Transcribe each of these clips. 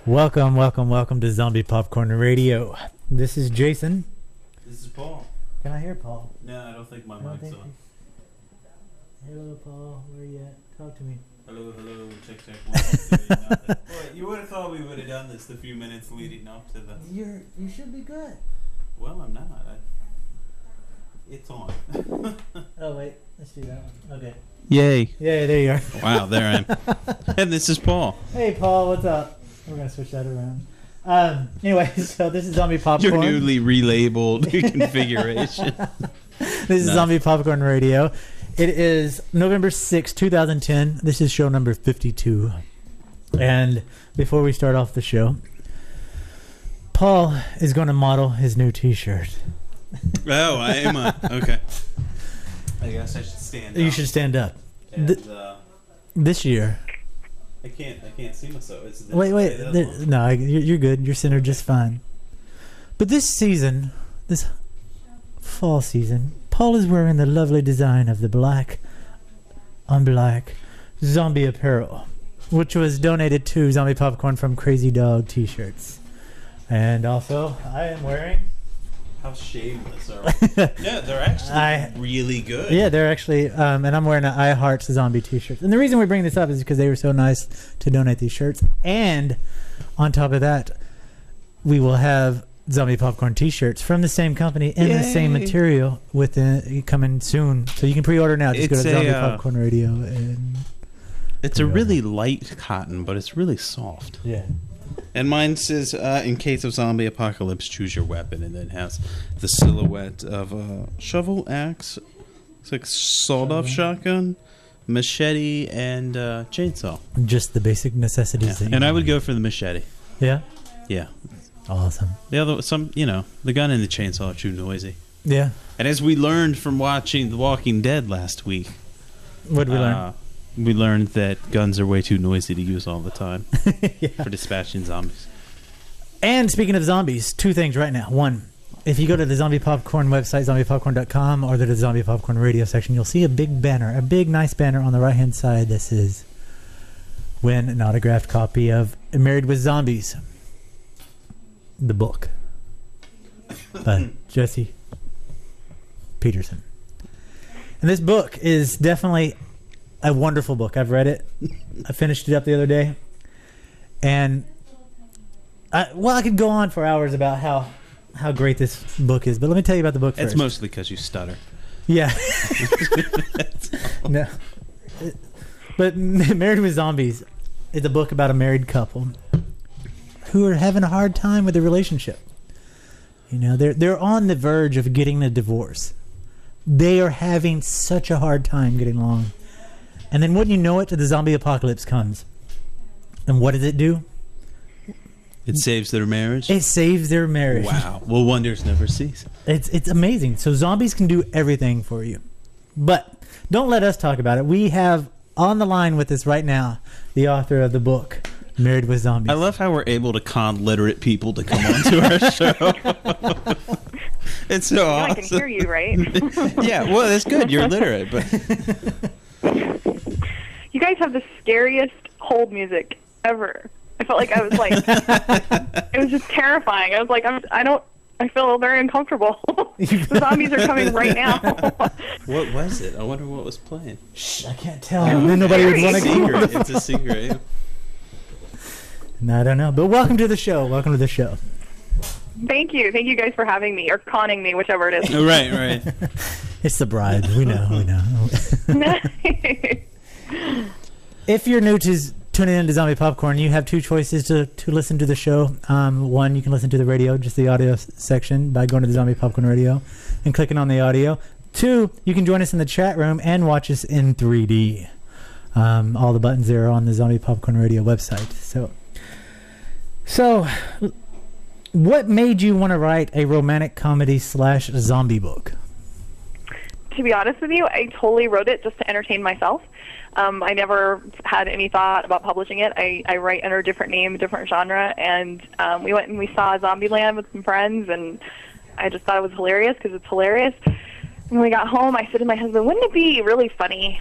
Welcome to Zombie Popcorn Radio. This is Jason. This is Paul. Can I hear Paul? No, I don't think my mic's on. Hello, Paul. Where are you at? Talk to me. Hello, check. 1, 2, 3, nothing. Boy, you would have thought we would have done this the few minutes leading up to the... You should be good. Well, I'm not. It's on. Oh, wait. Let's do that one. Okay. Yay. Yeah, there you are. Wow, there I am. And this is Paul. Hey, Paul. What's up? We're going to switch that around. Anyway, so this is Zombie Popcorn. Your newly relabeled configuration. This is Zombie Popcorn Radio. It is November 6, 2010. This is show number 52. And before we start off the show, Paul is going to model his new t-shirt. Oh, I am. Okay. I guess I should stand up. You should stand up. And, this year. I can't see myself. Wait. No, you're good. You're centered just fine. But this season, this fall season, Paul is wearing the lovely design of the black on black zombie apparel, which was donated to Zombie Popcorn from Crazy Dog T-shirts. And also, I am wearing... How shameless are we? Yeah, they're actually really good. Yeah, they're actually... and I'm wearing an I Heart Zombie T-shirt. And the reason we bring this up is because they were so nice to donate these shirts. And on top of that, we will have Zombie Popcorn T-shirts from the same company in the same material coming soon. So you can pre-order now. Just go to Zombie Popcorn Radio. And it's a really light cotton, but it's really soft. Yeah. And mine says, in case of zombie apocalypse, choose your weapon. And then has the silhouette of a shovel, axe, it's like sawed-off shotgun, machete, and chainsaw. Just the basic necessities. Yeah. And I would go for the machete. Yeah? Yeah. Awesome. The other, the gun and the chainsaw are too noisy. Yeah. And as we learned from watching The Walking Dead last week. What did we learn? We learned that guns are way too noisy to use all the time for dispatching zombies. And speaking of zombies, two things right now. One, if you go to the Zombie Popcorn website, zombiepopcorn.com, or to the Zombie Popcorn Radio section, you'll see a big banner, a big nice banner on the right-hand side that says, win an autographed copy of Married with Zombies, the book by Jesse Petersen. And this book is definitely a wonderful book. I've read it. I finished it up the other day. And I could go on for hours about how great this book is, but let me tell you about the book first. It's mostly because you stutter. Yeah. No. But Married with Zombies is a book about a married couple who are having a hard time with their relationship. You know, they're on the verge of getting a divorce. They are having such a hard time getting along. And then wouldn't you know it, the zombie apocalypse comes. And what does it do? It saves their marriage? It saves their marriage. Wow. Well, wonders never cease. It's amazing. So zombies can do everything for you. But don't let us talk about it. We have on the line with us right now the author of the book, Married with Zombies. I love how we're able to con literate people to come on to our show. It's so awesome. I can hear you, right? Yeah, well, that's good. You're literate, but... You guys have the scariest hold music ever. I felt like I was like, it was just terrifying. I was like, I feel very uncomfortable. The zombies are coming right now. What was it? I wonder what was playing. Shh, I can't tell. Then nobody would want to secret. It's a secret. No, I don't know. But welcome to the show. Welcome to the show. Thank you. Thank you guys for having me, or conning me, whichever it is. Right. It's the bride. We know. If you're new to tuning in to Zombie Popcorn, you have two choices to listen to the show. One, you can listen to the radio, just the audio section, by going to the Zombie Popcorn Radio and clicking on the audio. Two, you can join us in the chat room and watch us in 3D. All the buttons there are on the Zombie Popcorn Radio website. So, what made you want to write a romantic comedy / zombie book? To be honest with you, I totally wrote it just to entertain myself. I never had any thought about publishing it. I write under a different name, a different genre, and we went and we saw Zombieland with some friends, and I just thought it was hilarious because it's hilarious. And when we got home, I said to my husband, wouldn't it be really funny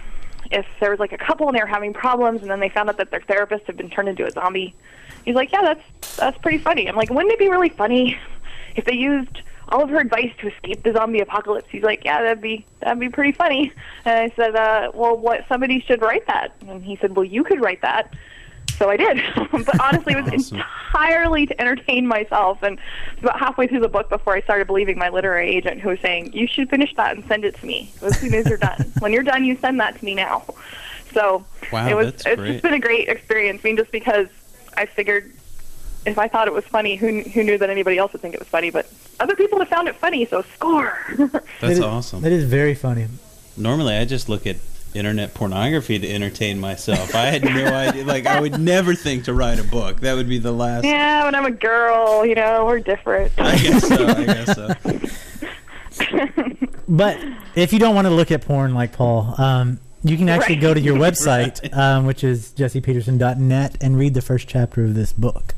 if there was like a couple and they were having problems, and then they found out that their therapist had been turned into a zombie, He's like, yeah, that's pretty funny. I'm like, wouldn't it be really funny if they used all of her advice to escape the zombie apocalypse? He's like, yeah, that'd be pretty funny. And I said, well, somebody should write that. And he said, well, you could write that. So I did. But honestly, it was entirely to entertain myself. And it was about halfway through the book before I started believing my literary agent, who was saying, you should finish that and send it to me as soon as you're done. When you're done, you send that to me now. So wow, it's just been a great experience. I mean, just because I figured if I thought it was funny, who knew that anybody else would think it was funny? But other people have found it funny, so score. That's awesome. That is very funny. Normally, I just look at internet pornography to entertain myself. I had no idea. Like, I would never think to write a book. That would be the last. Yeah, when I'm a girl, we're different. I guess so. But if you don't want to look at porn like Paul, you can actually go to your website, which is jessepetersen.net, and read the first chapter of this book.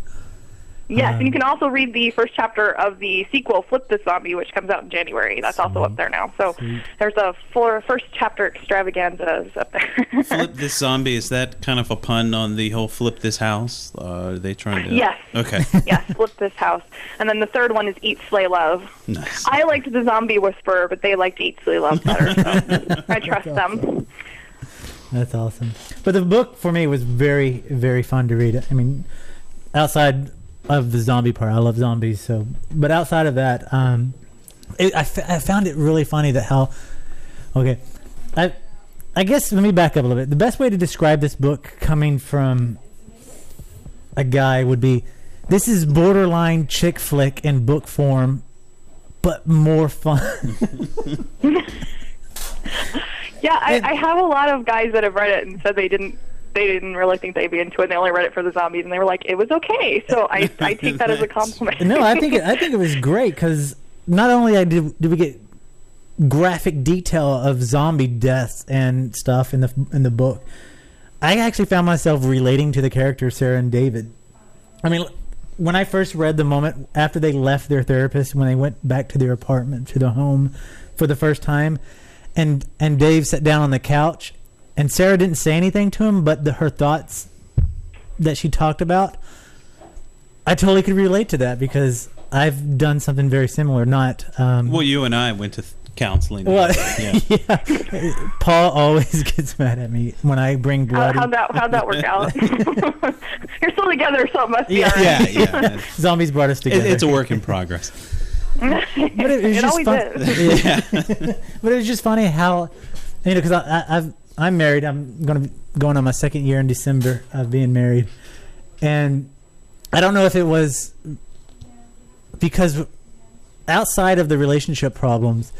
Yes, and you can also read the first chapter of the sequel, Flip This Zombie, which comes out in January. That's also up there now. So there's a first chapter extravaganza up there. Flip This Zombie, is that kind of a pun on the whole Flip This House? Are they trying to... Yes. Okay. Yes, Flip This House. And then the third one is Eat, Slay, Love. Nice. I liked The Zombie Whisperer, but they liked Eat, Slay, Love better, so I trust them. That's awesome. But the book, for me, was very, very fun to read. I mean, outside of the zombie part, I love zombies, so... But outside of that, I found it really funny that how... Okay. I guess, let me back up a little bit. The best way to describe this book coming from a guy would be, this is borderline chick flick in book form, but more fun. Yeah, I have a lot of guys that have read it and said they didn't really think they'd be into it. They only read it for the zombies, and they were like, it was okay. So I take that as a compliment. No, I think it was great, because not only did we get graphic detail of zombie deaths and stuff in the book, I actually found myself relating to the characters Sarah and David. I mean, when I first read the moment after they left their therapist, when they went back to their apartment, to the home for the first time, and Dave sat down on the couch, and Sarah didn't say anything to him, but her thoughts that she talked about, I totally could relate to that, because I've done something very similar. Not well, you and I went to counseling. Well, yeah. Paul always gets mad at me when I bring blood. How'd that work out? You're still together, so it must be all right. Yeah. Zombies brought us together. It's a work in progress. But it always is. Yeah. But it was just funny how, because I'm married. I'm going on my second year in December of being married, and I don't know if it was because outside of the relationship problems,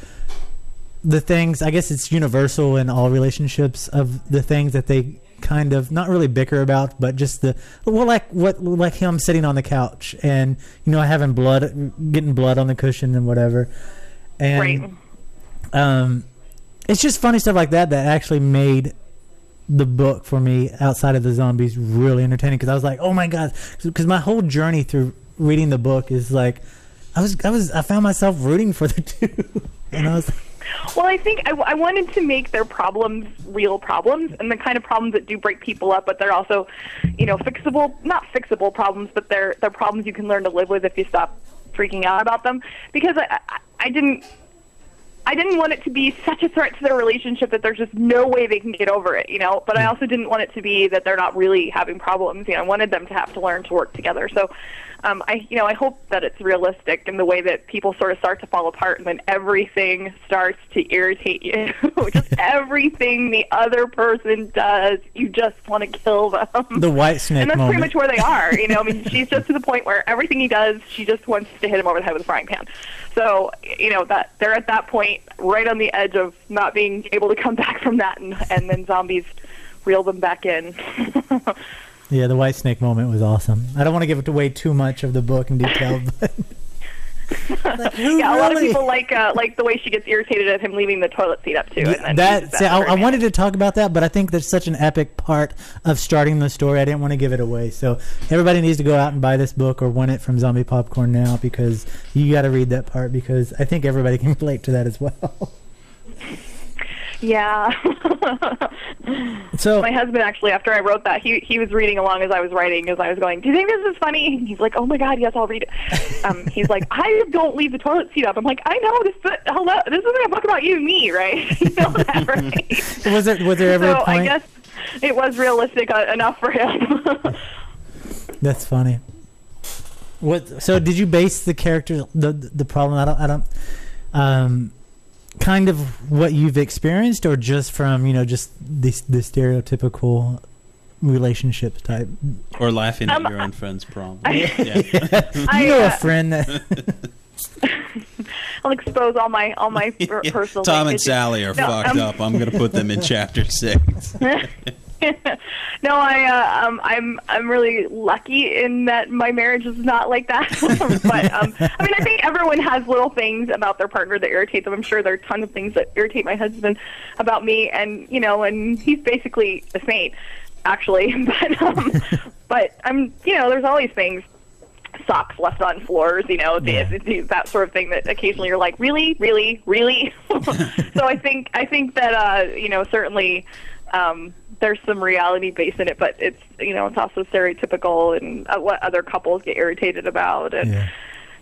the things, I guess it's universal in all relationships, of the things that they kind of not really bicker about, but just like him sitting on the couch and having getting blood on the cushion and whatever, and right. It's just funny stuff like that actually made the book for me, outside of the zombies, really entertaining, because I was like, oh my god, because my whole journey through reading the book is like I found myself rooting for the two, and I was like, well, I think I wanted to make their problems real problems, and the kind of problems that do break people up, but they're also, fixable, not fixable problems, but they're problems you can learn to live with if you stop freaking out about them. Because I didn't want it to be such a threat to their relationship that there's just no way they can get over it, But I also didn't want it to be that they're not really having problems. I wanted them to have to learn to work together. So I hope that it's realistic in the way that people sort of start to fall apart, and then everything starts to irritate you. Just everything the other person does, you just want to kill them. The white snake and that's moment. pretty much where they are. I mean, she's just to the point where everything he does, she just wants to hit him over the head with a frying pan. So, that they're at that point, right on the edge of not being able to come back from that, and then zombies reel them back in. Yeah, the white snake moment was awesome. I don't want to give away too much of the book in detail, but a lot of people like the way she gets irritated at him leaving the toilet seat up too. And then I wanted to talk about that, but I think that's such an epic part of starting the story. I didn't want to give it away, so everybody needs to go out and buy this book or win it from Zombie Popcorn now, because you got to read that part, because I think everybody can relate to that as well. Yeah. So my husband actually, after I wrote that, he was reading along as I was writing, as I was going, "Do you think this is funny?" And he's like, "Oh my God, yes, I'll read it." He's like, "I don't leave the toilet seat up." I'm like, "I know this. Hello, this isn't a book about you and me, right?" You know that, right? was there ever a So point? I guess it was realistic enough for him. That's funny. What? So did you base the character, the problem? I don't. Kind of what you've experienced, or just from just the stereotypical relationship type, or laughing at your own friend's problem. A friend that. I'll expose all my personal. Tom and Sally are fucked up. I'm going to put them in chapter 6. No, I'm really lucky in that my marriage is not like that. But I mean, I think everyone has little things about their partner that irritate them. I'm sure there are tons of things that irritate my husband about me, and and he's basically a saint, actually. But I'm there's always things. Socks left on floors, that sort of thing that occasionally you're like, really? So I think that certainly there's some reality based in it, but it's it's also stereotypical and what other couples get irritated about. And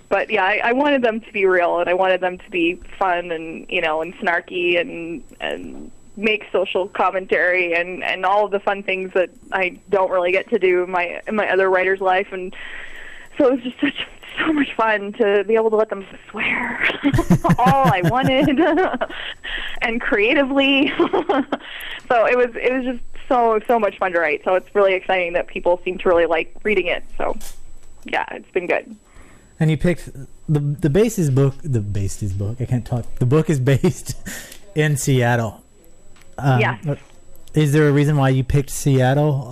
but yeah, I wanted them to be real, and I wanted them to be fun and and snarky and make social commentary and all of the fun things that I don't really get to do in my other writer's life. And so it was just so much fun to be able to let them swear all I wanted and creatively. So it was just so much fun to write. So it's really exciting that people seem to really like reading it. So yeah, it's been good. And you picked the basis book. I can't talk. The book is based in Seattle. Yeah. Is there a reason why you picked Seattle?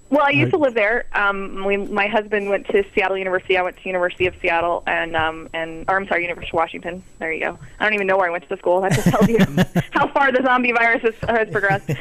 Well, I used to live there. My husband went to Seattle University. I went to University of Seattle, University of Washington. There you go. I don't even know where I went to school. That just tells you how far the zombie virus has progressed.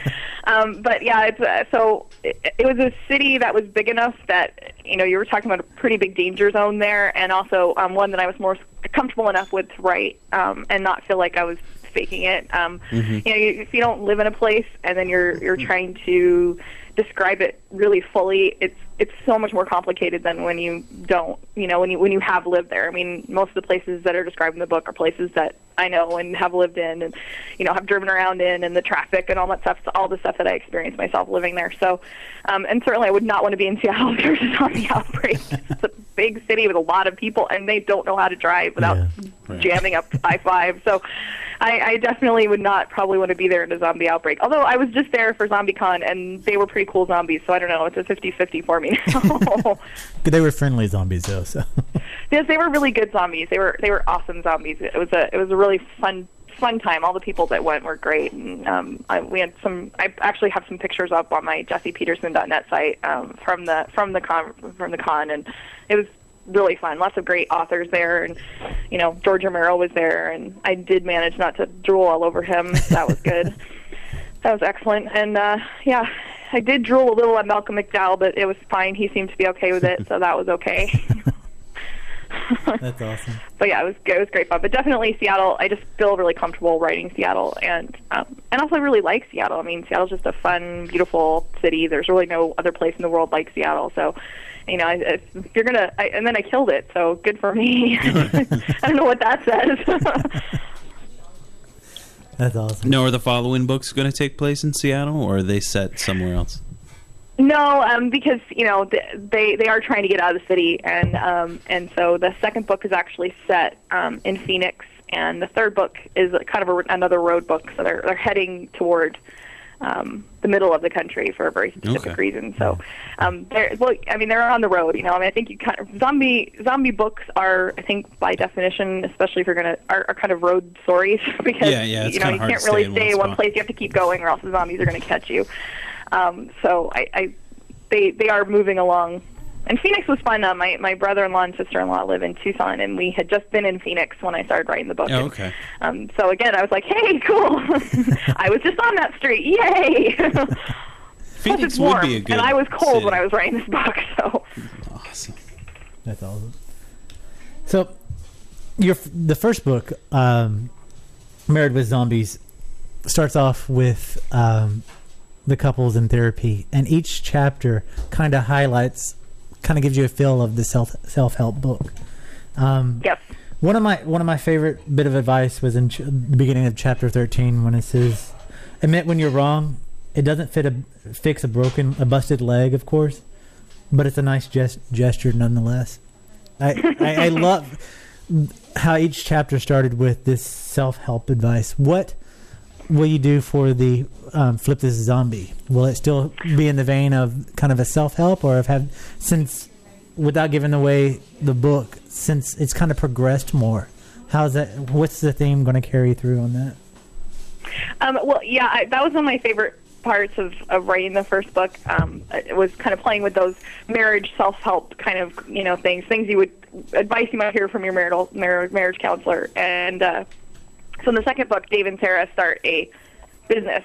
But yeah, it was a city that was big enough that you were talking about a pretty big danger zone there, and also one that I was more comfortable enough with to write and not feel like I was faking it. If you don't live in a place and then you're trying to describe it really fully, it's so much more complicated than when you don't, when you have lived there. I mean, most of the places that are described in the book are places that I know and have lived in and, have driven around in, and the traffic and all that stuff, all the stuff that I experienced myself living there. So, and certainly I would not want to be in Seattle if there's a zombie outbreak. It's a big city with a lot of people, and they don't know how to drive without jamming up I-5. So I definitely would not probably want to be there in a zombie outbreak. Although I was just there for ZombieCon, and they were pretty cool zombies, so I don't know. It's a 50-50 for me now. They were friendly zombies, though. So. Yes, they were really good zombies. They were awesome zombies. It was a really fun time. All the people that went were great. And I actually have some pictures up on my jessepetersen.net site from the con, and it was really fun. Lots of great authors there, and George Romero was there, and I did manage not to drool all over him. That was good. That was excellent. And I did drool a little at Malcolm McDowell, but it was fine. He seemed to be okay with it, so that was okay. That's awesome. But yeah, it was great fun. But definitely Seattle. I just feel really comfortable writing Seattle, and also I really like Seattle. I mean, Seattle's just a fun, beautiful city. There's really no other place in the world like Seattle. So, if you're gonna, and then I killed it. So good for me. I don't know what that says. That's awesome. No, are the following books going to take place in Seattle, or are they set somewhere else? No, because they are trying to get out of the city, and so the second book is actually set in Phoenix, and the third book is kind of another road book. So they're heading toward the middle of the country for a very specific reason. So they're on the road. I think you kind of zombie books are, I think by definition, especially if you're are kind of road stories because you can't really stay in one place. You have to keep going, or else the zombies are going to catch you. So they are moving along. And Phoenix was fun. My brother-in-law and sister-in-law live in Tucson, and we had just been in Phoenix when I started writing the book. Oh, okay. So again, I was like, hey, cool. I was just on that street. Yay! Phoenix it's warm, would be a good and I was cold city when I was writing this book. So awesome. That's awesome. So the first book, Married with Zombies starts off with the couples in therapy, and each chapter kind of gives you a feel of the self-help book. Yes. One of my favorite bit of advice was in the beginning of chapter 13 when it says, "Admit when you're wrong. It doesn't fix a busted leg, of course, but it's a nice gesture nonetheless." I love how each chapter started with this self-help advice. What will you do for the Flip This Zombie? Will it still be in the vein of kind of a self-help, or since, without giving away the book, since it's kind of progressed more, what's the theme going to carry through on that? Well, yeah, that was one of my favorite parts of writing the first book. It was kind of playing with those marriage self-help kind of, things you would, advice you might hear from your marriage counselor. And so in the second book, Dave and Sarah start a business.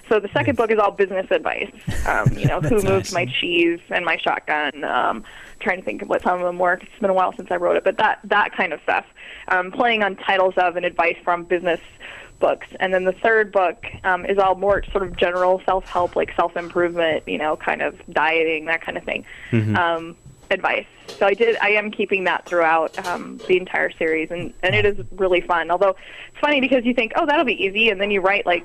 So the second book is all business advice. Who moved my cheese and my shotgun. Trying to think of what some of them were. It's been a while since I wrote it, but that kind of stuff. Playing on titles of and advice from business books. And then the third book is all more sort of general self-help, like self-improvement, kind of dieting, that kind of thing, advice. So I am keeping that throughout the entire series, and it is really fun. Although it's funny because you think, oh, that'll be easy, and then you write like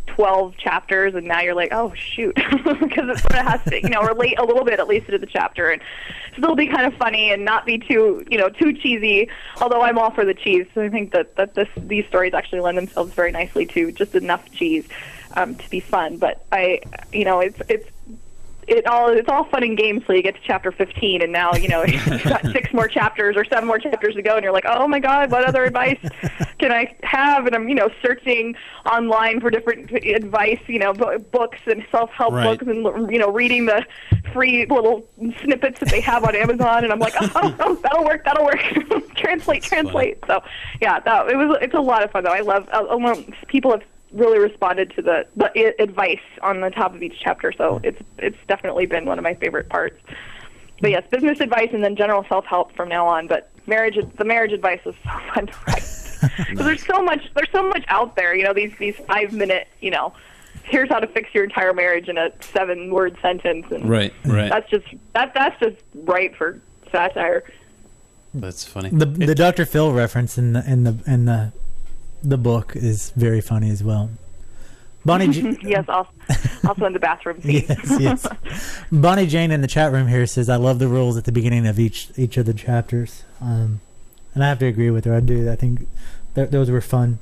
12 chapters, and now you're like, oh, shoot, because it sort of has to, relate a little bit at least to the chapter, and still be kind of funny and not be too cheesy, although I'm all for the cheese. So I think that these stories actually lend themselves very nicely to just enough cheese to be fun. But it's all fun and games till you get to chapter 15, and now you've got 6 more chapters or 7 more chapters to go, and you're like, oh my god, what other advice can I have? And I'm searching online for different advice, books and self-help books, and reading the free little snippets that they have on Amazon, and I'm like, oh that'll work translate. So yeah, it's a lot of fun though. I love people have really responded to the advice on the top of each chapter, so it's definitely been one of my favorite parts. But yes, business advice and then general self-help from now on. But the marriage advice is so fun to write because there's so much out there. These 5-minute here's how to fix your entire marriage in a 7-word sentence, and right. That's just right for satire. That's funny. The Dr. Phil reference in the book is very funny as well. Bonnie yes, also in the bathroom scene. yes. Bonnie Jane in the chat room here says, I love the rules at the beginning of each of the chapters. And I have to agree with her. I do. I think those were fun.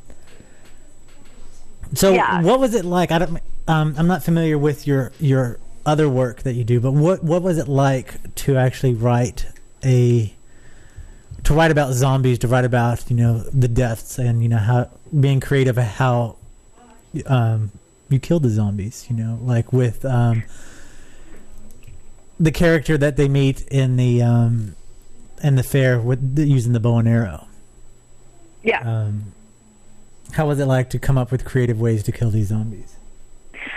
So what was it like? I'm not familiar with your other work that you do, but what was it like to actually write about zombies, to write about the deaths, and how being creative, how you killed the zombies, like with the character that they meet in the fair with using the bow and arrow. Yeah. How was it like to come up with creative ways to kill these zombies?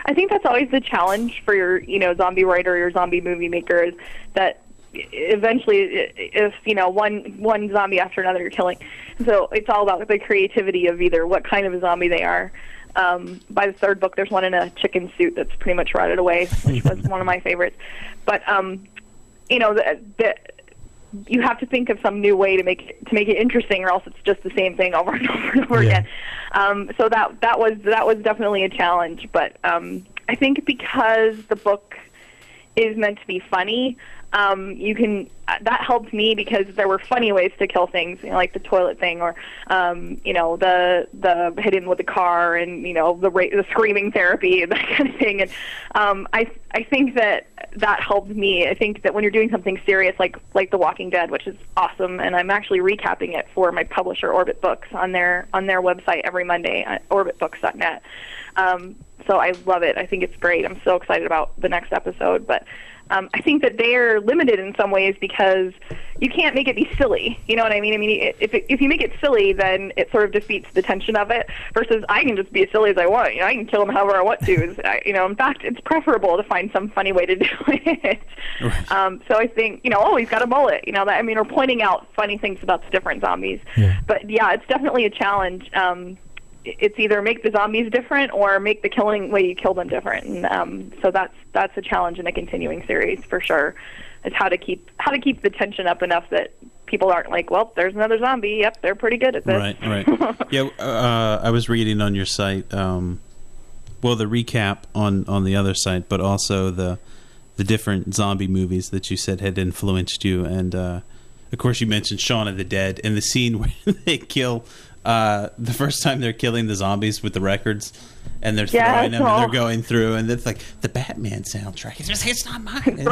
I think that's always the challenge for your zombie writer or your zombie movie maker, is that eventually if one zombie after another you're killing, so it's all about the creativity of either what kind of a zombie they are. By the third book there's one in a chicken suit that's pretty much rotted away, which was one of my favorites, but you have to think of some new way to make it interesting, or else it's just the same thing over and over and over again. So that was definitely a challenge, but I think because the book is meant to be funny, that helped me because there were funny ways to kill things, like the toilet thing, or the hidden with the car, and the screaming therapy and that kind of thing. And I think that helped me. I think that when you're doing something serious like The Walking Dead, which is awesome, and I'm actually recapping it for my publisher Orbit Books on their website every Monday at orbitbooks.net. So I love it. I think it's great. I'm so excited about the next episode, but I think that they're limited in some ways because you can't make it be silly. You know what I mean? I mean, if you make it silly, then it sort of defeats the tension of it. Versus, I can just be as silly as I want. I can kill them however I want to. In fact, it's preferable to find some funny way to do it. Right. So I think, he's got a mullet. Or pointing out funny things about the different zombies. Yeah. But yeah, it's definitely a challenge. it's either make the zombies different or make the killing way you kill them different. And so that's a challenge in a continuing series for sure. Is how to keep the tension up enough that people aren't like, well, there's another zombie. Yep, they're pretty good at this. Right. Yeah, I was reading on your site, the recap on the other site, but also the different zombie movies that you said had influenced you, and of course you mentioned Shaun of the Dead and the scene where they kill the first time they're killing the zombies with the records. And they're throwing them, and they're going through, and it's like the Batman soundtrack. It's not mine.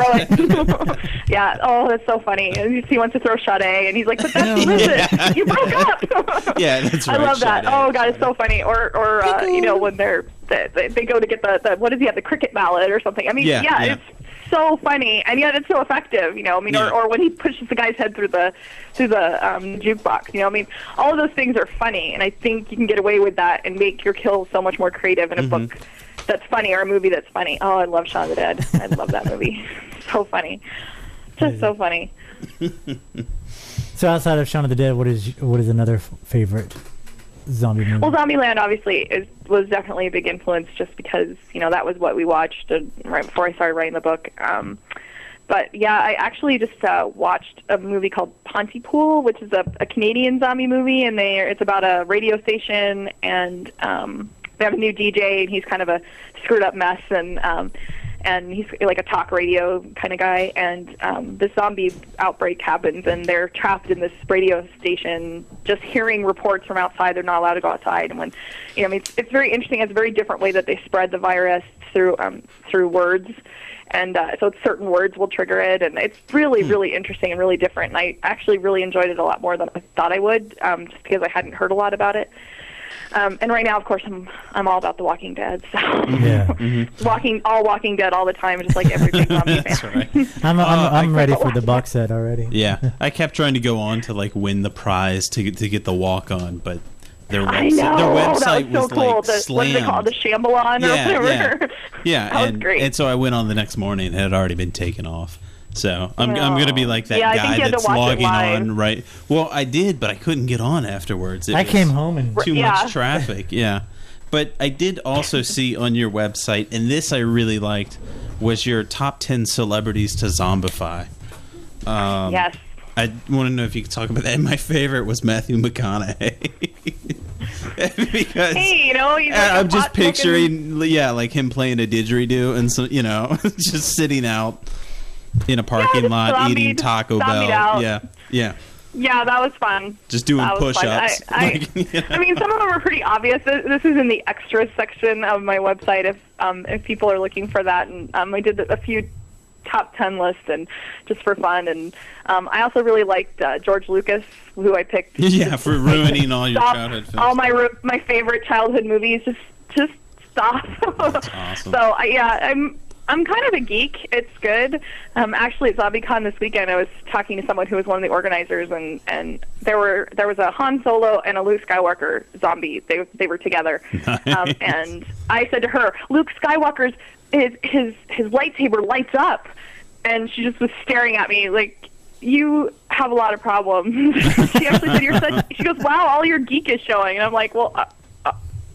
Yeah. Oh, that's so funny. And he wants to throw Sade, and he's like, "But that's listen, you broke up." Yeah, that's right. I love that. Oh God, it's so funny. Or when they go to get the what does he have, the cricket mallet or something? I mean, it's so funny, and yet it's so effective. Or when he pushes the guy's head through the jukebox. All of those things are funny, and I think you can get away with that and make your kills so much more creative in a book that's funny or a movie that's funny. Oh, I love Shaun of the Dead. I love that movie. So funny, just so funny. So outside of Shaun of the Dead, what is another favorite zombie movie? Well, Zombieland obviously was definitely a big influence, just because that was what we watched right before I started writing the book. But yeah, I actually just watched a movie called Pontypool, which is a Canadian zombie movie, and it's about a radio station, and they have a new DJ, and he's kind of a screwed up mess, and he's like a talk radio kind of guy, and this zombie outbreak happens, and they're trapped in this radio station, just hearing reports from outside. They're not allowed to go outside, and when it's very interesting. It's a very different way that they spread the virus through words. And so certain words will trigger it, and it's really, really interesting and really different. And I actually really enjoyed it a lot more than I thought I would, just because I hadn't heard a lot about it. And right now, of course, I'm all about The Walking Dead. So Walking Dead all the time, just like every big zombie fan. Right. I'm ready for the box set already. Yeah, I kept trying to go on to win the prize to get the walk on, but. Their website was so cool. Slammed. What do they call it? The Shambalon or whatever? Yeah. That was great. And so I went on the next morning, and it had already been taken off. So I'm going to be like that guy that's logging on, right? Well, I did, but I couldn't get on afterwards. I came home and too much traffic. Yeah, but I did also see on your website, and this I really liked, was your top 10 celebrities to zombify. Yes. I want to know if you could talk about that. And my favorite was Matthew McConaughey. Because he's like I'm just picturing, him playing a didgeridoo, and so just sitting out in a parking lot eating Taco Bell. Out. Yeah, that was fun. Just doing push-ups. I mean, some of them are pretty obvious. This is in the extras section of my website if people are looking for that. And I did a few top 10 lists and just for fun, and I also really liked George Lucas, who I picked for ruining all your childhood films. All my favorite childhood movies. Just stop. That's awesome. So I'm kind of a geek. It's good. Actually, at ZombieCon this weekend, I was talking to someone who was one of the organizers, and there was a Han Solo and a Luke Skywalker zombie. They were together, nice. And I said to her, Luke Skywalker's his lightsaber lights up, and she just was staring at me like, you have a lot of problems. She actually said, she goes, wow, all your geek is showing. And I'm like, well,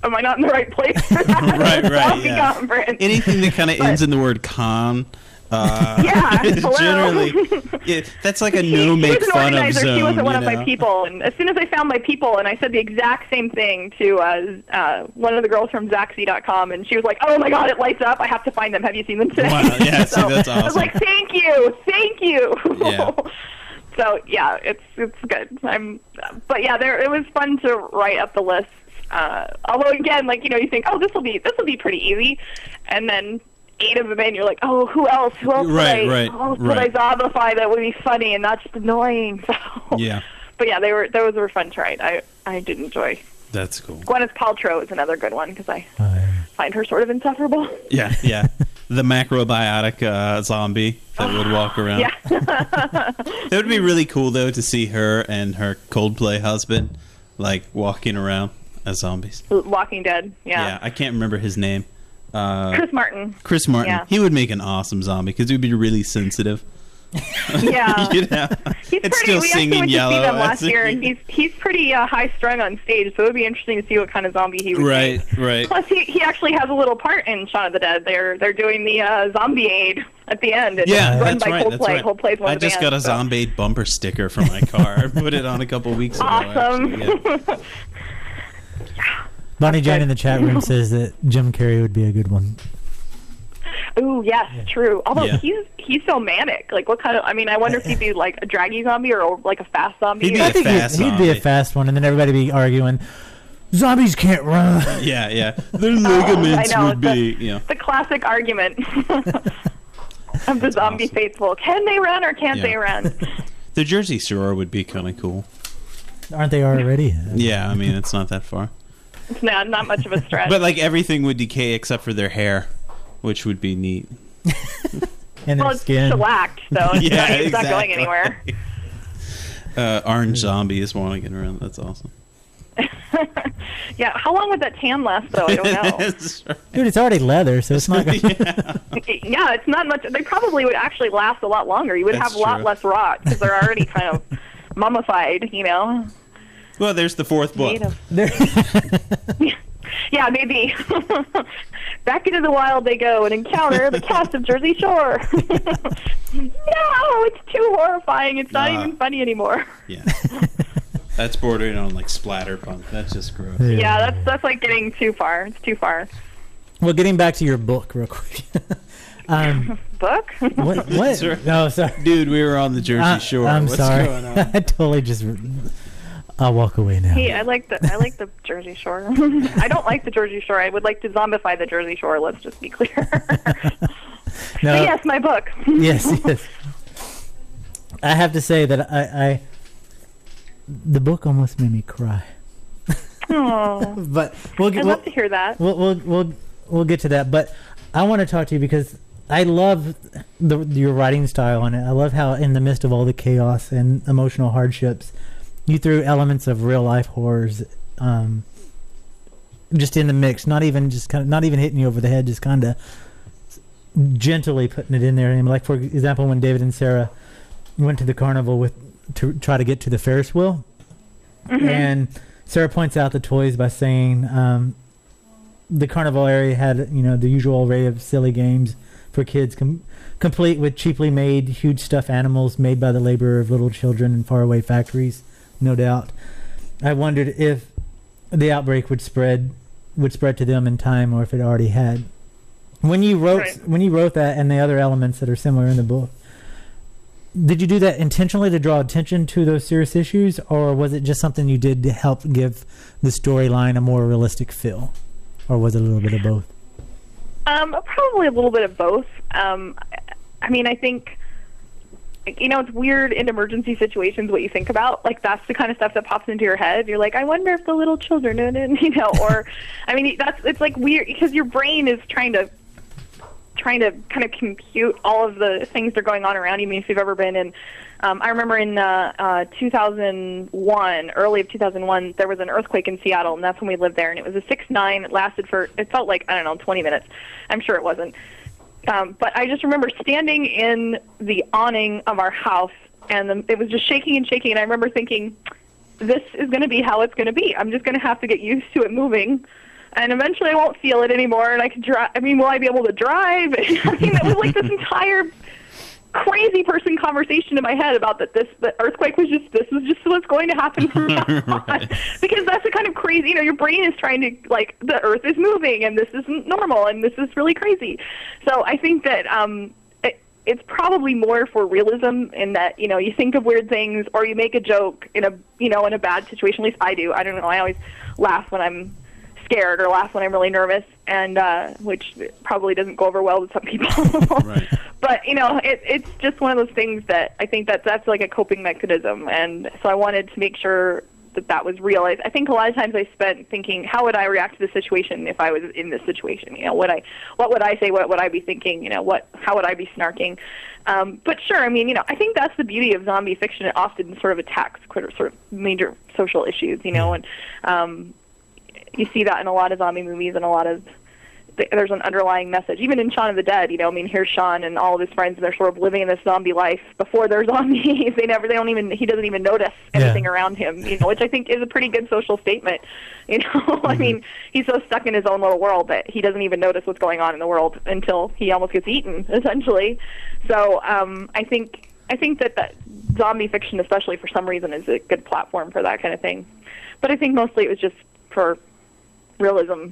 am I not in the right place for that? Right. Conference? Anything that kind of ends in the word con. Generally, that's like a no make fun of zone. She wasn't one of my people, and as soon as I found my people, and I said the exact same thing to one of the girls from Zaxxy.com, and she was like, "Oh my God, it lights up! I have to find them. Have you seen them today?" Wow, yeah, so that's awesome. I was like, "Thank you." Yeah. So yeah, it's good. But yeah, it was fun to write up the list. Although again, you think, oh, this will be pretty easy, and then 8 of them in, you're like, oh, who else would I zombify that would be funny and not just annoying? So yeah. But yeah, those were fun to write. I did enjoy. That's cool. Gwyneth Paltrow is another good one because I find her sort of insufferable. Yeah. The macrobiotic zombie that would walk around. Yeah. It would be really cool though to see her and her Coldplay husband walking around as zombies. Walking Dead. Yeah. I can't remember his name. Chris Martin. Yeah. He would make an awesome zombie because he would be really sensitive. Yeah. You know, He's it's pretty. still We actually singing went to yellow. see them last That's- year, and he's pretty high strung on stage. So it would be interesting to see what kind of zombie he would Right, be. right. Plus, he actually has a little part in Shaun of the Dead. They're doing the zombie aid at the end. And Yeah, it's run that's by right. That's Coldplay. right. Coldplay's one I of the just got a bands, so. zombie bumper sticker for my car. I put it on a couple weeks ago. Awesome. Actually, yeah. Bonnie Jane in the chat room says that Jim Carrey would be a good one. Ooh, yes, true. Although Yeah. he's so manic. Like, what kind of? I mean, I wonder if he'd be like a draggy zombie or like a fast zombie. He'd be I a think fast he'd be a zombie. fast one, and then everybody be arguing, zombies can't run. Yeah, yeah. Their ligaments I know, would be, you know. the classic argument of the zombie awesome. faithful. Can they run or can't Yeah. they run? The Jersey Shore would be kind of cool. Aren't they already? Yeah, I mean, it's not that far. It's not much of a stretch. But, like, everything would decay except for their hair, which would be neat. And well, their it's skin. shellacked, so it's, Yeah, it's not going exactly. anywhere. Orange zombie is walking around. That's awesome. Yeah, how long would that tan last, though? I don't know. That's right. Dude, it's already leather, so it's not going to... Yeah, it's not much. They probably would actually last a lot longer. You would That's have a lot true. less rot because they're already kind of mummified, you know? Well, there's the fourth book. Made of- Yeah, maybe. Back into the wild they go and encounter the cast of Jersey Shore. No, it's too horrifying. It's not even funny anymore. Yeah. That's bordering on, like, splatterpunk. That's just gross. Yeah, that's like getting too far. It's too far. Well, getting back to your book real quick. Book? What? Sorry. No, sorry. Dude, we were on the Jersey Shore. I'm What's sorry. going on? I totally just... I'll walk away now. Hey, I like the Jersey Shore. I don't like the Jersey Shore. I would like to zombify the Jersey Shore. Let's just be clear. No. But yes, my book. Yes. I have to say that I the book almost made me cry. Oh, But we'll I'd love to hear that. we'll get to that. But I want to talk to you because I love your writing style on it. I love how in the midst of all the chaos and emotional hardships, you threw elements of real life horrors just in the mix. Not even hitting you over the head, just kind of gently putting it in there. And like, for example, when David and Sarah went to the carnival to try to get to the Ferris wheel, and Sarah points out the toys by saying the carnival area had the usual array of silly games for kids, complete with cheaply made huge stuffed animals made by the labor of little children in faraway factories. No doubt. I wondered if the outbreak would spread to them in time, or if it already had. When you wrote that and the other elements that are similar in the book, did you do that intentionally to draw attention to those serious issues, or was it just something you did to help give the storyline a more realistic feel, or was it a little bit of both? Probably a little bit of both. I mean, I think, it's weird in emergency situations what you think about. Like, that's the kind of stuff that pops into your head. You're like, I wonder if the little children, or, I mean, it's like weird because your brain is trying to kind of compute all of the things that are going on around you. I mean, if you've ever been in, I remember in 2001, early of 2001, there was an earthquake in Seattle, and that's when we lived there. And it was a 6.9. It lasted it felt like, 20 minutes. I'm sure it wasn't. But I just remember standing in the awning of our house, and it was just shaking and shaking. And I remember thinking, this is going to be how it's going to be. I'm just going to have to get used to it moving. And eventually I won't feel it anymore, and I can drive. I mean, will I be able to drive? I mean, it was like this entire crazy person conversation in my head about the earthquake was just what's going to happen from now on. Right. Because that's the kind of crazy, your brain is trying to, like, the earth is moving, and this isn't normal, and this is really crazy. So I think that it's probably more for realism in that, you think of weird things, or you make a joke in a bad situation. At least I do. I don't know. I always laugh when I'm scared, or laugh when I'm really nervous, and which probably doesn't go over well with some people. Right. But it's just one of those things that I think that's like a coping mechanism, and so I wanted to make sure that was real. I think a lot of times I spent thinking, how would I react to the situation if I was in this situation? What would I say? What would I be thinking? How would I be snarking? But sure, I mean, I think that's the beauty of zombie fiction. It often sort of attacks sort of major social issues, and you see that in a lot of zombie movies and a lot of there's an underlying message. Even in Shaun of the Dead, here's Shaun and all of his friends, and they're sort of living in this zombie life before they're zombies. He doesn't even notice anything around him, which I think is a pretty good social statement. I mean, he's so stuck in his own little world that he doesn't even notice what's going on in the world until he almost gets eaten, essentially. So I think that zombie fiction, especially for some reason, is a good platform for that kind of thing. But I think mostly it was just for realism.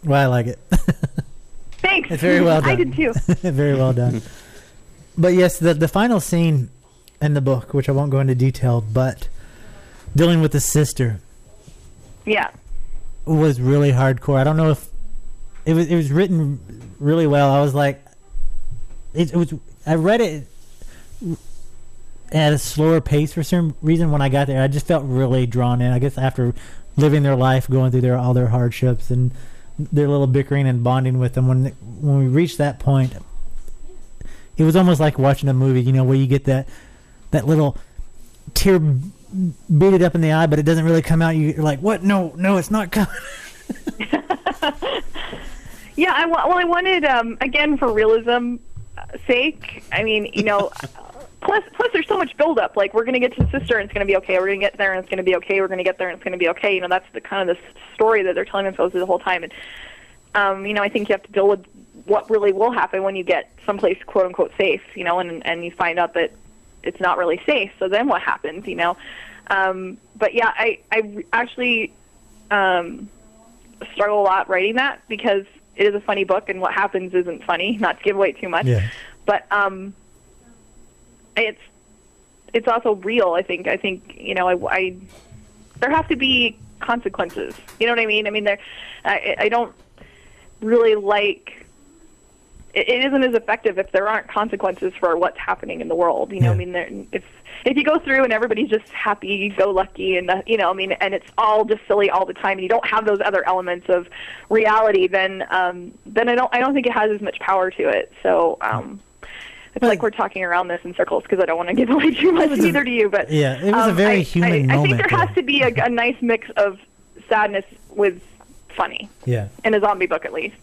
Well, I like it. Thanks. It's very well done. I did too. Very well done. But yes, the final scene in the book, which I won't go into detail, but dealing with the sister, was really hardcore. I don't know if it was written really well. I was like, it was. I read it at a slower pace for some reason. When I got there, I just felt really drawn in. I guess after living their life, going through all their hardships and their little bickering and bonding with them, when we reached that point, it was almost like watching a movie, where you get that little tear beaded up in the eye, but it doesn't really come out. You're like, what? No, it's not coming. Yeah, I wanted, again, for realism sake, plus there's so much buildup. Like, we're going to get to the sister and it's going to be okay. We're going to get there and it's going to be okay. We're going to get there and it's going to be okay. That's the kind of the story that they're telling themselves the whole time. And, I think you have to deal with what really will happen when you get someplace quote unquote safe, and you find out that it's not really safe. So then what happens, But yeah, I actually struggle a lot writing that because it is a funny book and what happens isn't funny, not to give away too much. Yeah. But it's also real. I think I there have to be consequences. You know what I mean? I don't really like. It isn't as effective if there aren't consequences for what's happening in the world. Yeah. If you go through and everybody's just happy-go-lucky and and it's all just silly all the time, and you don't have those other elements of reality, then I don't think it has as much power to it. So it's like we're talking around this in circles because I don't want to give away too much either to you. But yeah, it was a very human moment. I think there has to be a nice mix of sadness with funny. Yeah, in a zombie book at least.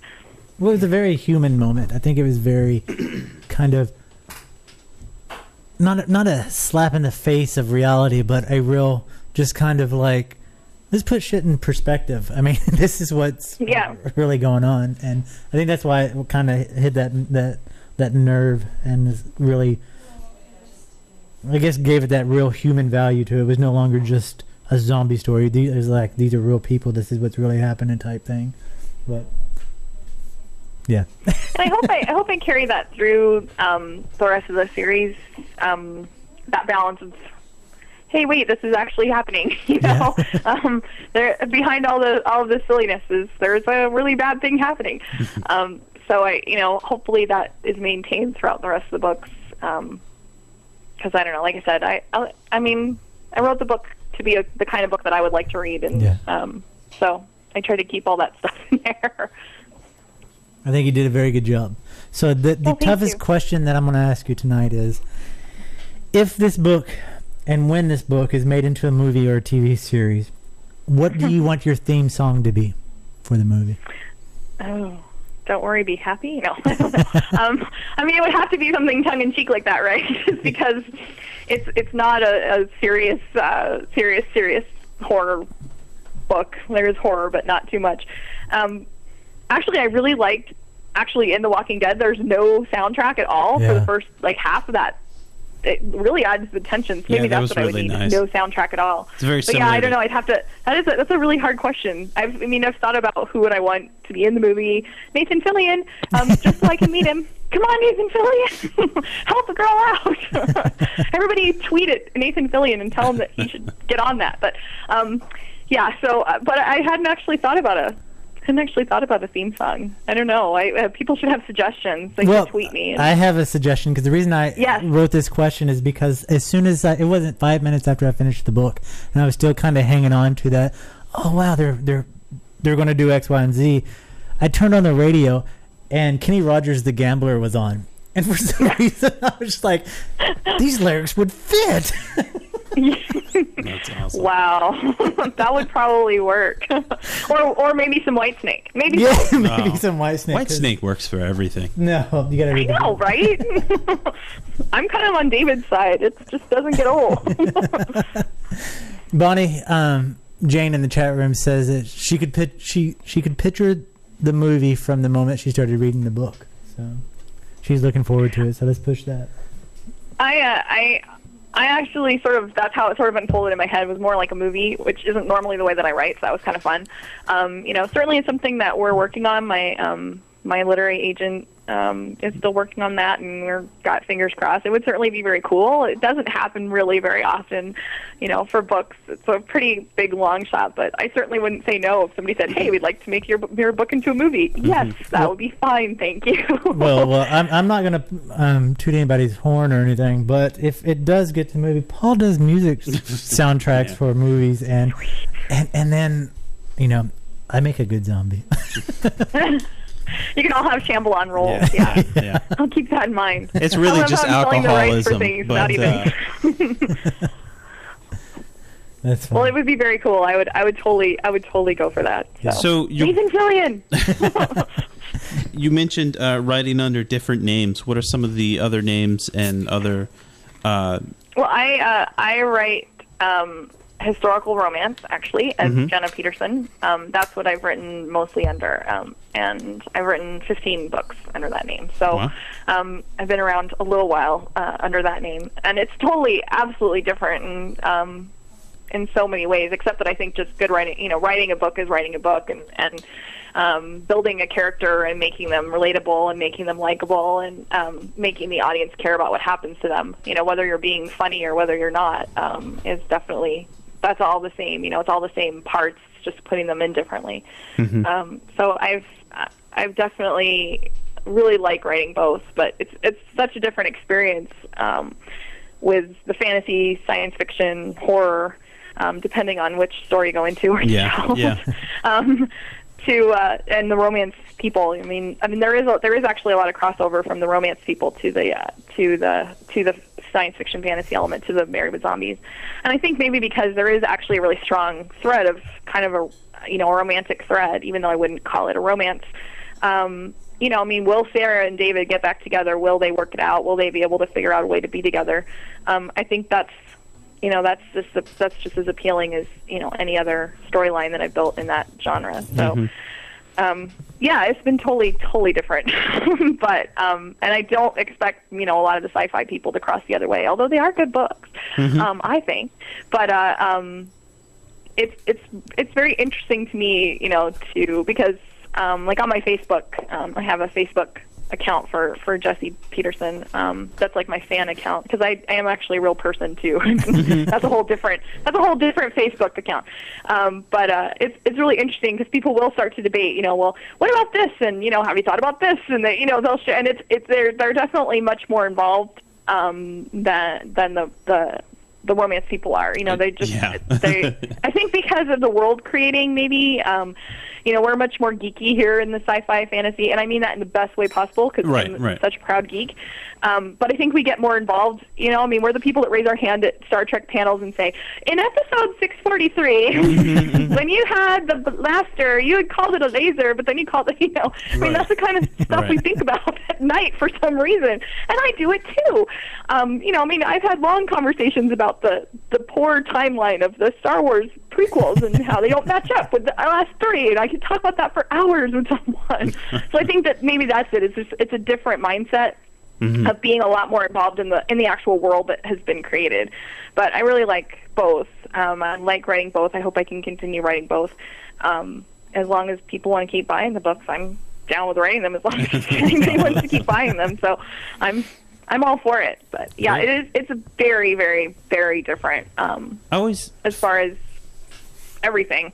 Well, it was a very human moment. I think it was very kind of not a slap in the face of reality, but a real just kind of like, let's put shit in perspective. This is what's really going on, and I think that's why it kind of hit that nerve and really, I guess, gave it that real human value to it. It was no longer just a zombie story. These are real people. This is what's really happening type thing. But yeah. And I hope I carry that through the rest of the series. That balance of, hey, wait, this is actually happening. There behind all of the silliness there's a really bad thing happening. So hopefully that is maintained throughout the rest of the books. Because I don't know, like I said, I wrote the book to be the kind of book that I would like to read, and so I try to keep all that stuff in there. I think you did a very good job. So the toughest question that I'm going to ask you tonight is, if this book and when this book is made into a movie or a TV series, what do you want your theme song to be for the movie? Oh, don't worry, be happy? No. It would have to be something tongue-in-cheek like that, right? Just because it's not a serious horror book. There is horror, but not too much. Actually, I really liked, in The Walking Dead, there's no soundtrack at all for the first, half of that. It really adds the tension. So maybe that's what I would need, nice. No soundtrack at all. It's very similar. But I don't know. I'd have to, that's a really hard question. I've thought about who would I want to be in the movie. Nathan Fillion, just so I can meet him. Come on, Nathan Fillion. Help the girl out. Everybody tweet at Nathan Fillion and tell him that he should get on that. But, but I hadn't actually thought about a theme song. I don't know. People should have suggestions. They can tweet me. I have a suggestion, because the reason I wrote this question is because as soon as it wasn't 5 minutes after I finished the book, and I was still kind of hanging on to that. Oh wow, they're going to do X, Y, and Z. I turned on the radio, and Kenny Rogers the Gambler was on, and for some reason I was just like, these lyrics would fit. That's awesome. Wow, that would probably work. or maybe some White Snake. Maybe. Yeah, maybe some White Snake. White Snake works for everything. No, you gotta read I know, right? I'm kind of on David's side. It just doesn't get old. Bonnie, Jane in the chat room says that she could picture the movie from the moment she started reading the book. So she's looking forward to it. So let's push that. I actually that's how it sort of unfolded in my head. It was more like a movie, which isn't normally the way that I write, so that was kind of fun. Certainly it's something that we're working on. My literary agent is still working on that, and we've got fingers crossed. It would certainly be very cool. It doesn't happen really very often, for books. It's a pretty big long shot, but I certainly wouldn't say no if somebody said, "Hey, we'd like to make your book into a movie." Yes, that would be fine. Thank you. well, I'm not going to toot anybody's horn or anything, but if it does get to the movie, Paul does music soundtracks for movies, and then I make a good zombie. You can all have Shambhalon roles. Yeah. I'll keep that in mind. It's really just alcoholism. That's fun. Well, it would be very cool. I would totally go for that. So Nathan Fillion. You mentioned writing under different names. What are some of the other names and other? Well, I write historical romance, actually, as Jenna Petersen. That's what I've written mostly under, and I've written 15 books under that name. So I've been around a little while under that name, and it's totally, absolutely different in so many ways, except that I think just good writing, writing a book is writing a book, and building a character and making them relatable and making them likable and making the audience care about what happens to them, whether you're being funny or whether you're not, is definitely... That's all the same, it's all the same parts, just putting them in differently. So I've definitely really like writing both, but it's such a different experience with the fantasy, science fiction, horror, depending on which story you go into or and the romance people. I mean, there is actually a lot of crossover from the romance people to the science fiction fantasy element to the Married with Zombies, and I think maybe because there is actually a really strong thread of kind of a romantic thread, even though I wouldn't call it a romance. Will Sarah and David get back together? Will they work it out? Will they be able to figure out a way to be together? I think that's just as appealing as any other storyline that I've built in that genre. So it's been totally different. But and I don't expect a lot of the sci-fi people to cross the other way, although they are good books, I think. But it's very interesting to me, because like on my Facebook, I have a Facebook account for Jesse Petersen. That's like my fan account, because I am actually a real person too. That's a whole different Facebook account. But it's really interesting because people will start to debate. Well, what about this? And have you thought about this? And they'll share. And they're definitely much more involved than the romance people are. They just I think because of the world creating, maybe. We're much more geeky here in the sci-fi fantasy, and I mean that in the best way possible, because I'm such a proud geek. But I think we get more involved. We're the people that raise our hand at Star Trek panels and say, in episode 643, when you had the blaster, you had called it a laser, but then you called it, that's the kind of stuff we think about at night for some reason. And I do it too. I've had long conversations about the poor timeline of the Star Wars prequels and how they don't match up with the last three, and I could talk about that for hours with someone. So I think that maybe that's it. It's a different mindset of being a lot more involved in the actual world that has been created. But I really like both. I like writing both. I hope I can continue writing both. As long as people want to keep buying the books, I'm down with writing them. As long as anybody wants to keep buying them, so I'm all for it. But it's a very, very, very different. As far as everything.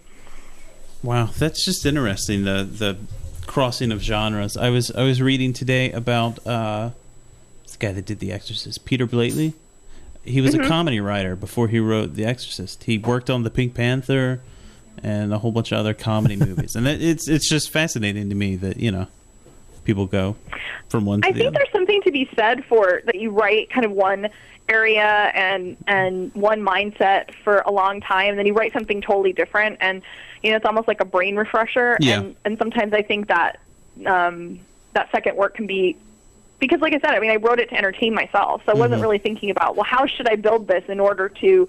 Wow, that's just interesting. The crossing of genres. I was reading today about this guy that did The Exorcist, Peter Blately. He was a comedy writer before he wrote The Exorcist. He worked on The Pink Panther and a whole bunch of other comedy movies, and it's just fascinating to me that people go from one to the other. I think there's something to be said for that. You write kind of one area and one mindset for a long time, then you write something totally different, and it's almost like a brain refresher. Yeah. And sometimes I think that that second work can be, because like I said, I wrote it to entertain myself, so I wasn't really thinking about, well, how should I build this in order to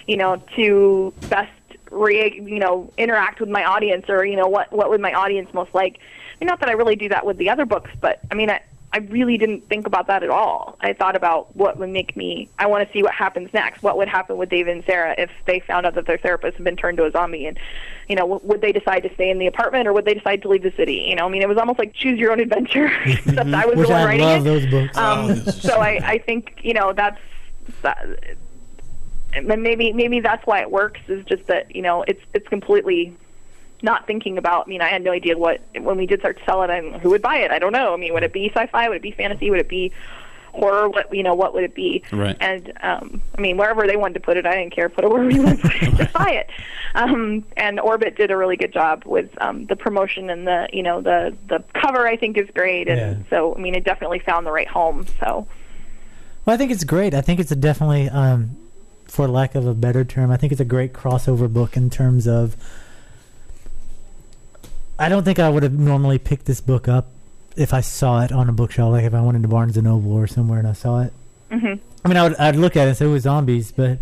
to best interact with my audience, or what would my audience most like. Not that I really do that with the other books, but I really didn't think about that at all. I thought about what would make me, I want to see what happens next. What would happen with David and Sarah if they found out that their therapist had been turned to a zombie, and would they decide to stay in the apartment, or would they decide to leave the city? It was almost like choose your own adventure. Except I was the one writing love it. those books. So I think that's that. And maybe that's why it works, is just that it's completely not thinking about. I had no idea when we did start to sell it, who would buy it. I don't know. Would it be sci-fi? Would it be fantasy? Would it be horror? What would it be? Right. And wherever they wanted to put it, I didn't care. Put it wherever you want to put it. Just buy it. And Orbit did a really good job with the promotion, and the cover, I think, is great. And so it definitely found the right home. So. Well, I think it's great. I think it's definitely, for lack of a better term, I think it's a great crossover book in terms of. I don't think I would have normally picked this book up if I saw it on a bookshelf, like if I went into Barnes & Noble or somewhere and I saw it. Mm-hmm. I'd look at it and say it was zombies, but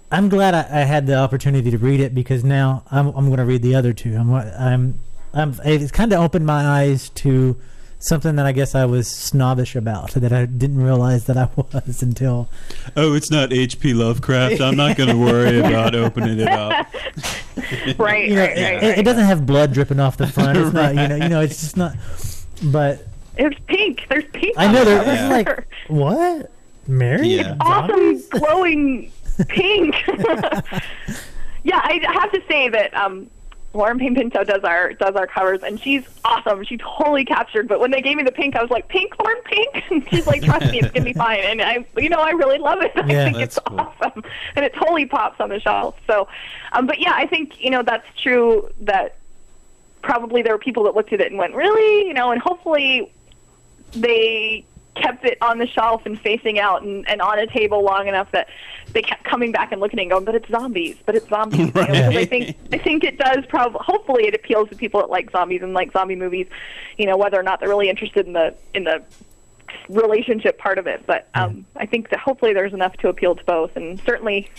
I'm glad I had the opportunity to read it, because now I'm going to read the other two. It's kind of opened my eyes to something that I guess I was snobbish about, that I didn't realize that I was until... Oh, it's not H.P. Lovecraft. I'm not going to worry about opening it up. Right. It doesn't have blood dripping off the front. It's not, it's just not... But... There's pink. There's pink. I know. There's like, what? Mary? Yeah. It's awesome, glowing pink. Yeah, I have to say that... Lauren Payne Pinto does our covers, and she's awesome. She totally captured. But when they gave me the pink, I was like, "Pink, Lauren, pink." And she's like, "Trust me, it's gonna be fine." And I really love it. I think it's cool. Awesome, and it totally pops on the shelf. So, but yeah, I think that's true. That probably there were people that looked at it and went, "Really?" And hopefully they kept it on the shelf and facing out and on a table long enough that they kept coming back and looking and going, but it's zombies. Right. Because I think it does hopefully it appeals to people that like zombies and like zombie movies, whether or not they're really interested in the relationship part of it. But I think that hopefully there's enough to appeal to both, and certainly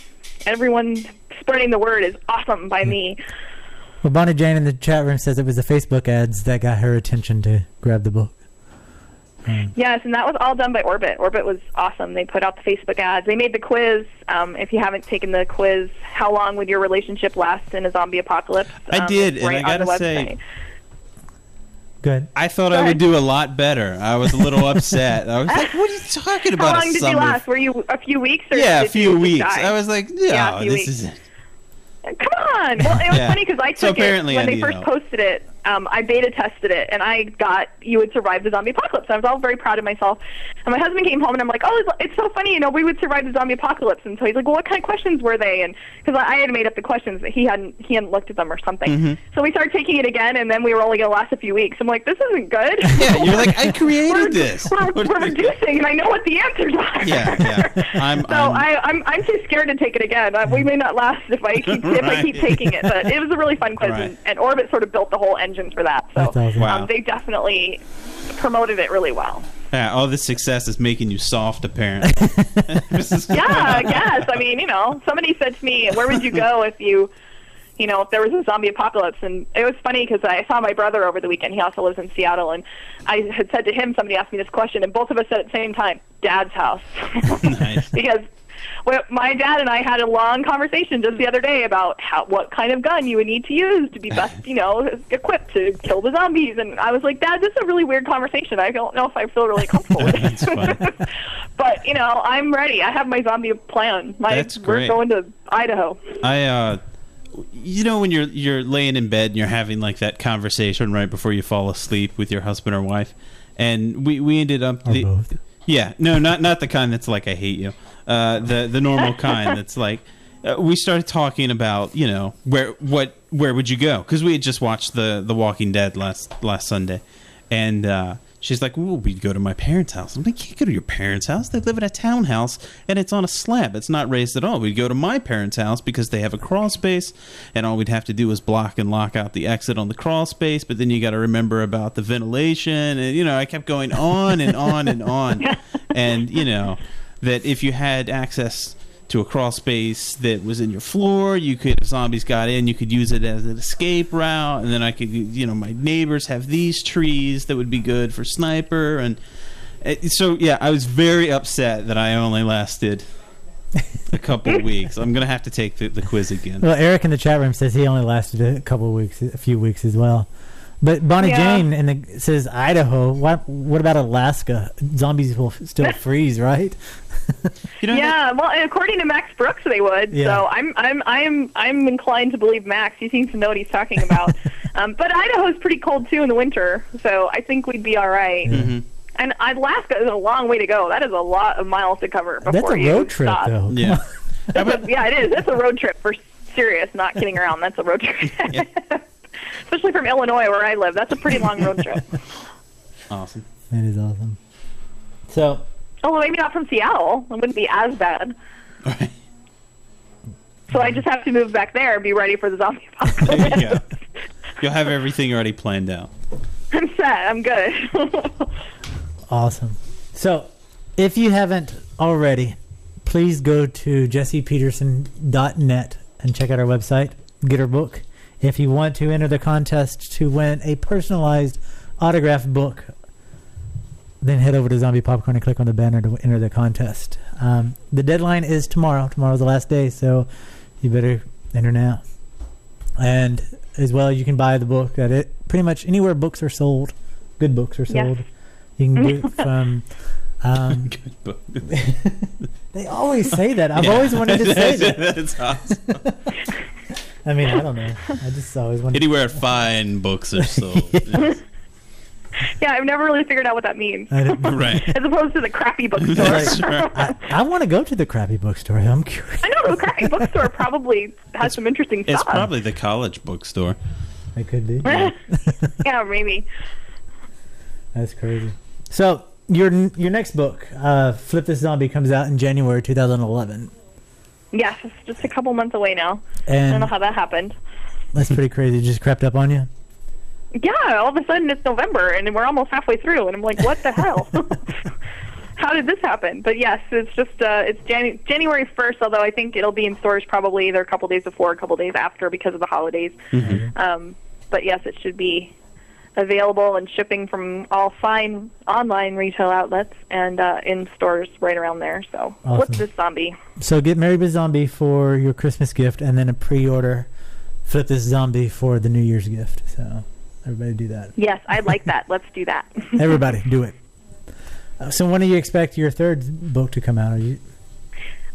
everyone spreading the word is awesome by me. Well, Bonnie Jane in the chat room says it was the Facebook ads that got her attention to grab the book. Yes, and that was all done by Orbit. Orbit was awesome. They put out the Facebook ads. They made the quiz. If you haven't taken the quiz, how long would your relationship last in a zombie apocalypse? I did, and I gotta say, good. I thought I would do a lot better. I was a little upset. I was like, "What are you talking about?" How long did you last? Were you a few weeks? Or a few weeks. Die? I was like, "Yeah, this is it." Come on. Well, it was funny because I took it when they first help. posted it. I beta tested it, and I got You Would Survive the Zombie Apocalypse. I was all very proud of myself. And my husband came home, and I'm like, "Oh, it's so funny, we would survive the zombie apocalypse." And so he's like, "Well, what kind of questions were they?" And because I had made up the questions, but he hadn't looked at them or something. Mm-hmm. So we started taking it again, and then we were only going to last a few weeks. I'm like, "This isn't good." Yeah, you're like, "I created this. We're reducing, and I know what the answers are." Yeah. I'm too scared to take it again. We may not last if I keep taking it, but it was a really fun quiz, right. and Orbit sort of built the whole engine for that. So awesome. they definitely promoted it really well. Yeah, all this success is making you soft, apparently. Yeah, I guess. Somebody said to me, "Where would you go if if there was a zombie apocalypse?" And it was funny because I saw my brother over the weekend. He also lives in Seattle, and I had said to him, somebody asked me this question, and both of us said at the same time, "Dad's house." Nice. Because my dad and I had a long conversation just the other day about what kind of gun you would need to use to be best, equipped to kill the zombies. And I was like, "Dad, this is a really weird conversation. I don't know if I feel really comfortable with it." But, I'm ready. I have my zombie plan. That's great. We're going to Idaho. When you're laying in bed and you're having like that conversation right before you fall asleep with your husband or wife, and we ended up both. Yeah, no, not the kind that's like, "I hate you." The normal kind that's like, we started talking about where would you go, because we had just watched the Walking Dead last Sunday, and she's like, "Ooh, we'd go to my parents' house." I'm like, "You can't go to your parents' house. They live in a townhouse, and it's on a slab. It's not raised at all. We'd go to my parents' house because they have a crawl space, and all we'd have to do is block and lock out the exit on the crawl space. But then you got to remember about the ventilation, and I kept going on and on and on, and that if you had access to a crawl space that was in your floor, you could, if zombies got in, you could use it as an escape route. And then I could, my neighbors have these trees that would be good for sniper. And so, yeah, I was very upset that I only lasted a couple of weeks. I'm going to have to take the quiz again. Well, Eric in the chat room says he only lasted a few weeks as well. But Bonnie Jane says Idaho. What about Alaska? Zombies will still freeze, right? Well, according to Max Brooks, they would. Yeah. So I'm inclined to believe Max. He seems to know what he's talking about. But Idaho's pretty cold too in the winter, so I think we'd be all right. Mm-hmm. And Alaska is a long way to go. That is a lot of miles to cover before you road trip, stop. Though. Yeah. It is. That's a road trip for serious. Not kidding around. That's a road trip. Yeah. Especially from Illinois, where I live. That's a pretty long road trip. Awesome. That is awesome. So, although maybe not from Seattle. It wouldn't be as bad. Right. So I just have to move back there and be ready for the zombie apocalypse. There you go. You'll have everything already planned out. I'm set. I'm good. Awesome. So, if you haven't already, please go to jessepetersen.net and check out our website. Get our book. If you want to enter the contest to win a personalized autographed book, then head over to Zombie Popcorn and click on the banner to enter the contest. The deadline is tomorrow. Tomorrow's the last day, so you better enter now. And as well, you can buy the book at it pretty much anywhere books are sold. Good books are sold. Yes. You can get it from... Good book. They always say that. I've always wanted to say that. That's awesome. I mean, I don't know. I just always wanted anywhere fine books are sold. Yes. Yeah, I've never really figured out what that means. Right. As opposed to the crappy bookstore. I want to go to the crappy bookstore. I'm curious. I know the crappy bookstore probably has some interesting stuff. It's probably the college bookstore. It could be. Yeah, maybe. That's crazy. So, your next book, Flip This Zombie, comes out in January 2011. Yes, it's just a couple months away now. And I don't know how that happened. That's pretty crazy. It just crept up on you? Yeah, all of a sudden it's November, and we're almost halfway through, and I'm like, what the hell? How did this happen? But yes, it's just it's January 1st, although I think it'll be in stores probably either a couple days before or a couple days after because of the holidays. Mm-hmm. But yes, it should be available and shipping from all fine online retail outlets and in stores right around there. So, awesome. What's this zombie? So get Married with Zombie for your Christmas gift, and then a pre-order Flip This Zombie for the New Year's gift. So everybody do that. Yes, I like that. Let's do that. Everybody, do it. So when do you expect your third book to come out? Are you?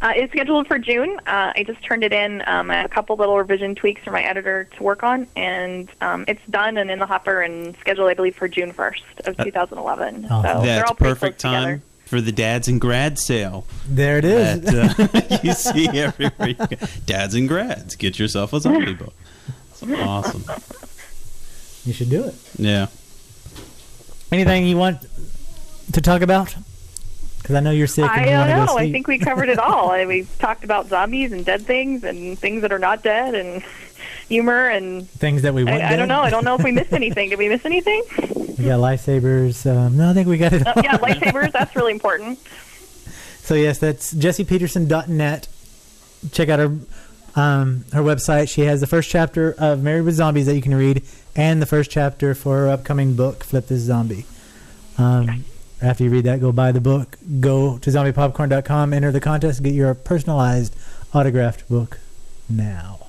It's scheduled for June. I just turned it in. I had a couple little revision tweaks for my editor to work on, and it's done and in the hopper and scheduled, I believe, for June 1st of 2011. Awesome. So that's all perfect time together for the Dads and Grads sale. There it is. That, you see everywhere. Dads and Grads, get yourself a zombie book. That's awesome. You should do it. Yeah. Anything you want to talk about? Because I know you're sick. I don't know. I think we covered it all. We talked about zombies and dead things and things that are not dead and humor and things that we want. I don't know. I don't know if we missed anything. Did we miss anything? We got lifesavers. No, I think we got it all. Yeah, lifesavers. That's really important. So yes, that's jessepetersen.net. Check out her website. She has the first chapter of Married with Zombies that you can read, and the first chapter for her upcoming book, Flip This Zombie. After you read that, go buy the book. Go to zombiepopcorn.com, enter the contest, get your personalized autographed book now.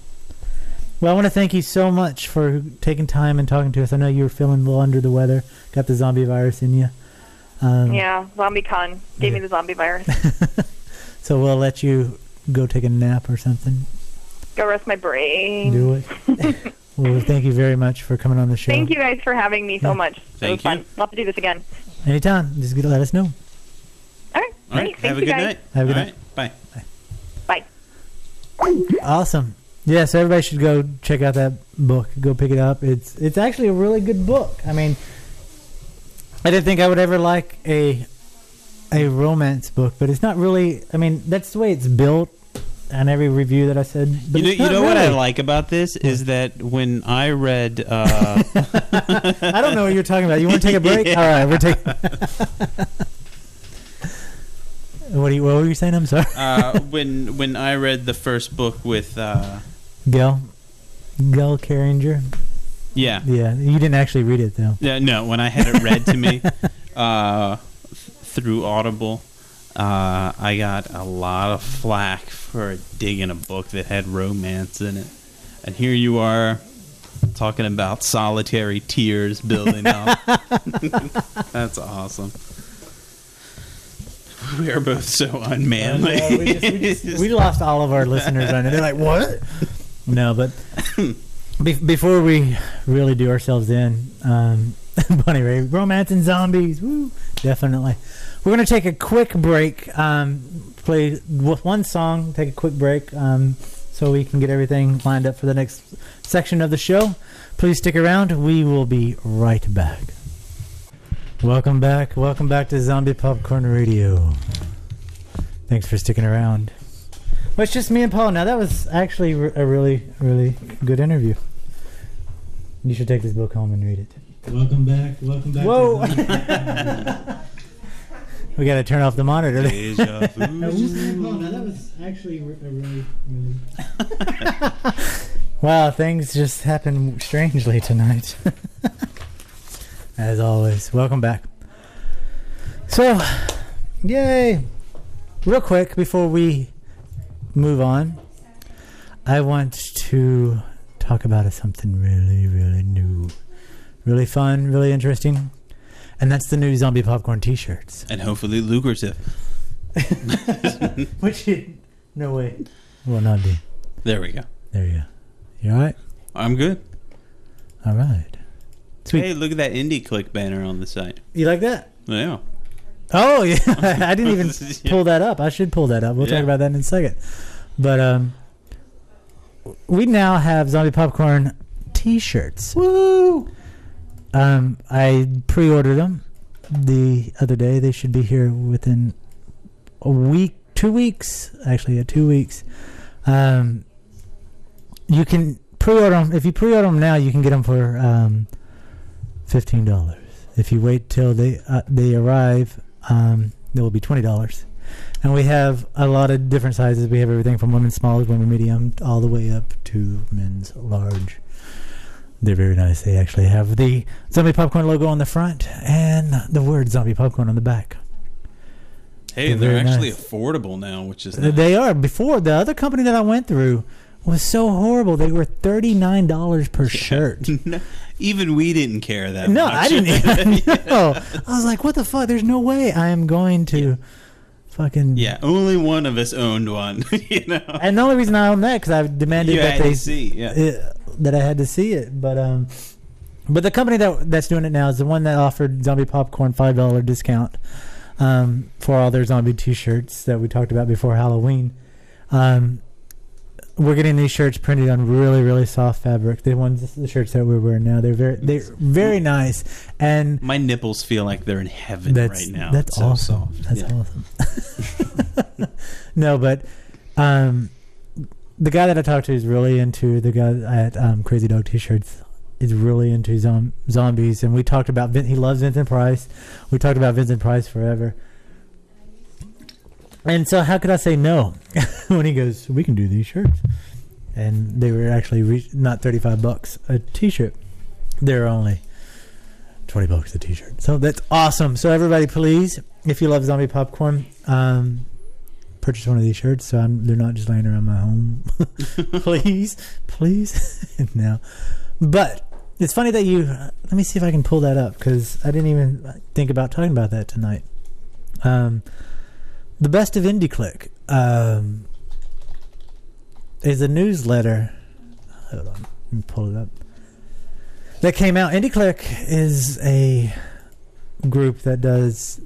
Well, I want to thank you so much for taking time and talking to us. I know you were feeling a little under the weather, got the zombie virus in you. Yeah, ZombieCon gave me the zombie virus. So we'll let you go take a nap or something. Go rest my brain. Do it. Well, thank you very much for coming on the show. Thank you guys for having me so much. Thank it was fun. Love to do this again. Anytime. Just let us know. All right. All right. Have a good night. Have a good night. Bye. Bye. Awesome. Yeah, so everybody should go check out that book. Go pick it up. It's actually a really good book. I mean, I didn't think I would ever like a romance book, but it's not really. I mean, that's the way it's built. On every review that I said, but you know what I like about this is that when I read, I don't know what you're talking about. You want to take a break? Yeah. All right, we're taking. What were you saying? I'm sorry. When I read the first book with Gail Carringer. Yeah, you didn't actually read it though. Yeah, no. When I had it read to me through Audible. I got a lot of flack for digging a book that had romance in it. And here you are talking about solitary tears building up. That's awesome. We are both so unmanly. We lost all of our listeners on it. They're like, what? No, but before we really do ourselves in, Bunny Ray, romance and zombies, woo, definitely. We're going to take a quick break, play one song, take a quick break so we can get everything lined up for the next section of the show. Please stick around. We will be right back. Welcome back to Zombie Popcorn Radio. Thanks for sticking around. Well, it's just me and Paul. Now, that was actually a really, really good interview. You should take this book home and read it. Welcome back. Whoa! We got to turn off the monitor. Deja vu. Now, that was actually a really, really... Wow, things just happen strangely tonight. As always. Welcome back. So, yay! Real quick, before we move on, I want to talk about something really, really new. Really fun, really interesting. And that's the new Zombie Popcorn t-shirts. And hopefully lucrative. Which, no way, will not be. There we go. There you go. You all right? I'm good. All right. Sweet. Hey, look at that Indie Click banner on the site. You like that? Yeah. Oh, yeah. I didn't even pull that up. I should pull that up. We'll talk about that in a second. But we now have Zombie Popcorn t-shirts. Woo! I pre-ordered them the other day. They should be here within a week, 2 weeks. Actually, 2 weeks. You can pre-order them. If you pre-order them now, you can get them for $15. If you wait till they arrive, they will be $20. And we have a lot of different sizes. We have everything from women's small, women medium, all the way up to men's large. They're very nice. They actually have the Zombie Popcorn logo on the front and the word Zombie Popcorn on the back. Hey, they're actually affordable now, which is nice. They are. Before, the other company that I went through was so horrible. They were $39 per shirt. Even we didn't care that much. No, I didn't even know. I was like, what the fuck? There's no way I am going to fucking... Yeah, only one of us owned one. You know? And the only reason I owned that because I demanded that they see. Yeah. That I had to see it. But the company that's doing it now is the one that offered Zombie Popcorn $5 discount for all their zombie t-shirts that we talked about before Halloween. We're getting these shirts printed on really, really soft fabric. The shirts that we're wearing now, they're very nice. And my nipples feel like they're in heaven right now. That's awesome. That's awesome. No, but the guy that I talked to is really into, the guy at Crazy Dog T-Shirts is really into zombies. And we talked about, he loves Vincent Price. We talked about Vincent Price forever. And so how could I say no when he goes, we can do these shirts. And they were actually not $35 a t-shirt. They're only $20 a t-shirt. So that's awesome. So everybody, please, if you love Zombie Popcorn, purchase one of these shirts so they're not just laying around my home. Please. No. But it's funny that let me see if I can pull that up because I didn't even think about talking about that tonight. The Best of Indie Click is a newsletter. Hold on, let me pull it up. That came out. Indie Click is a group that does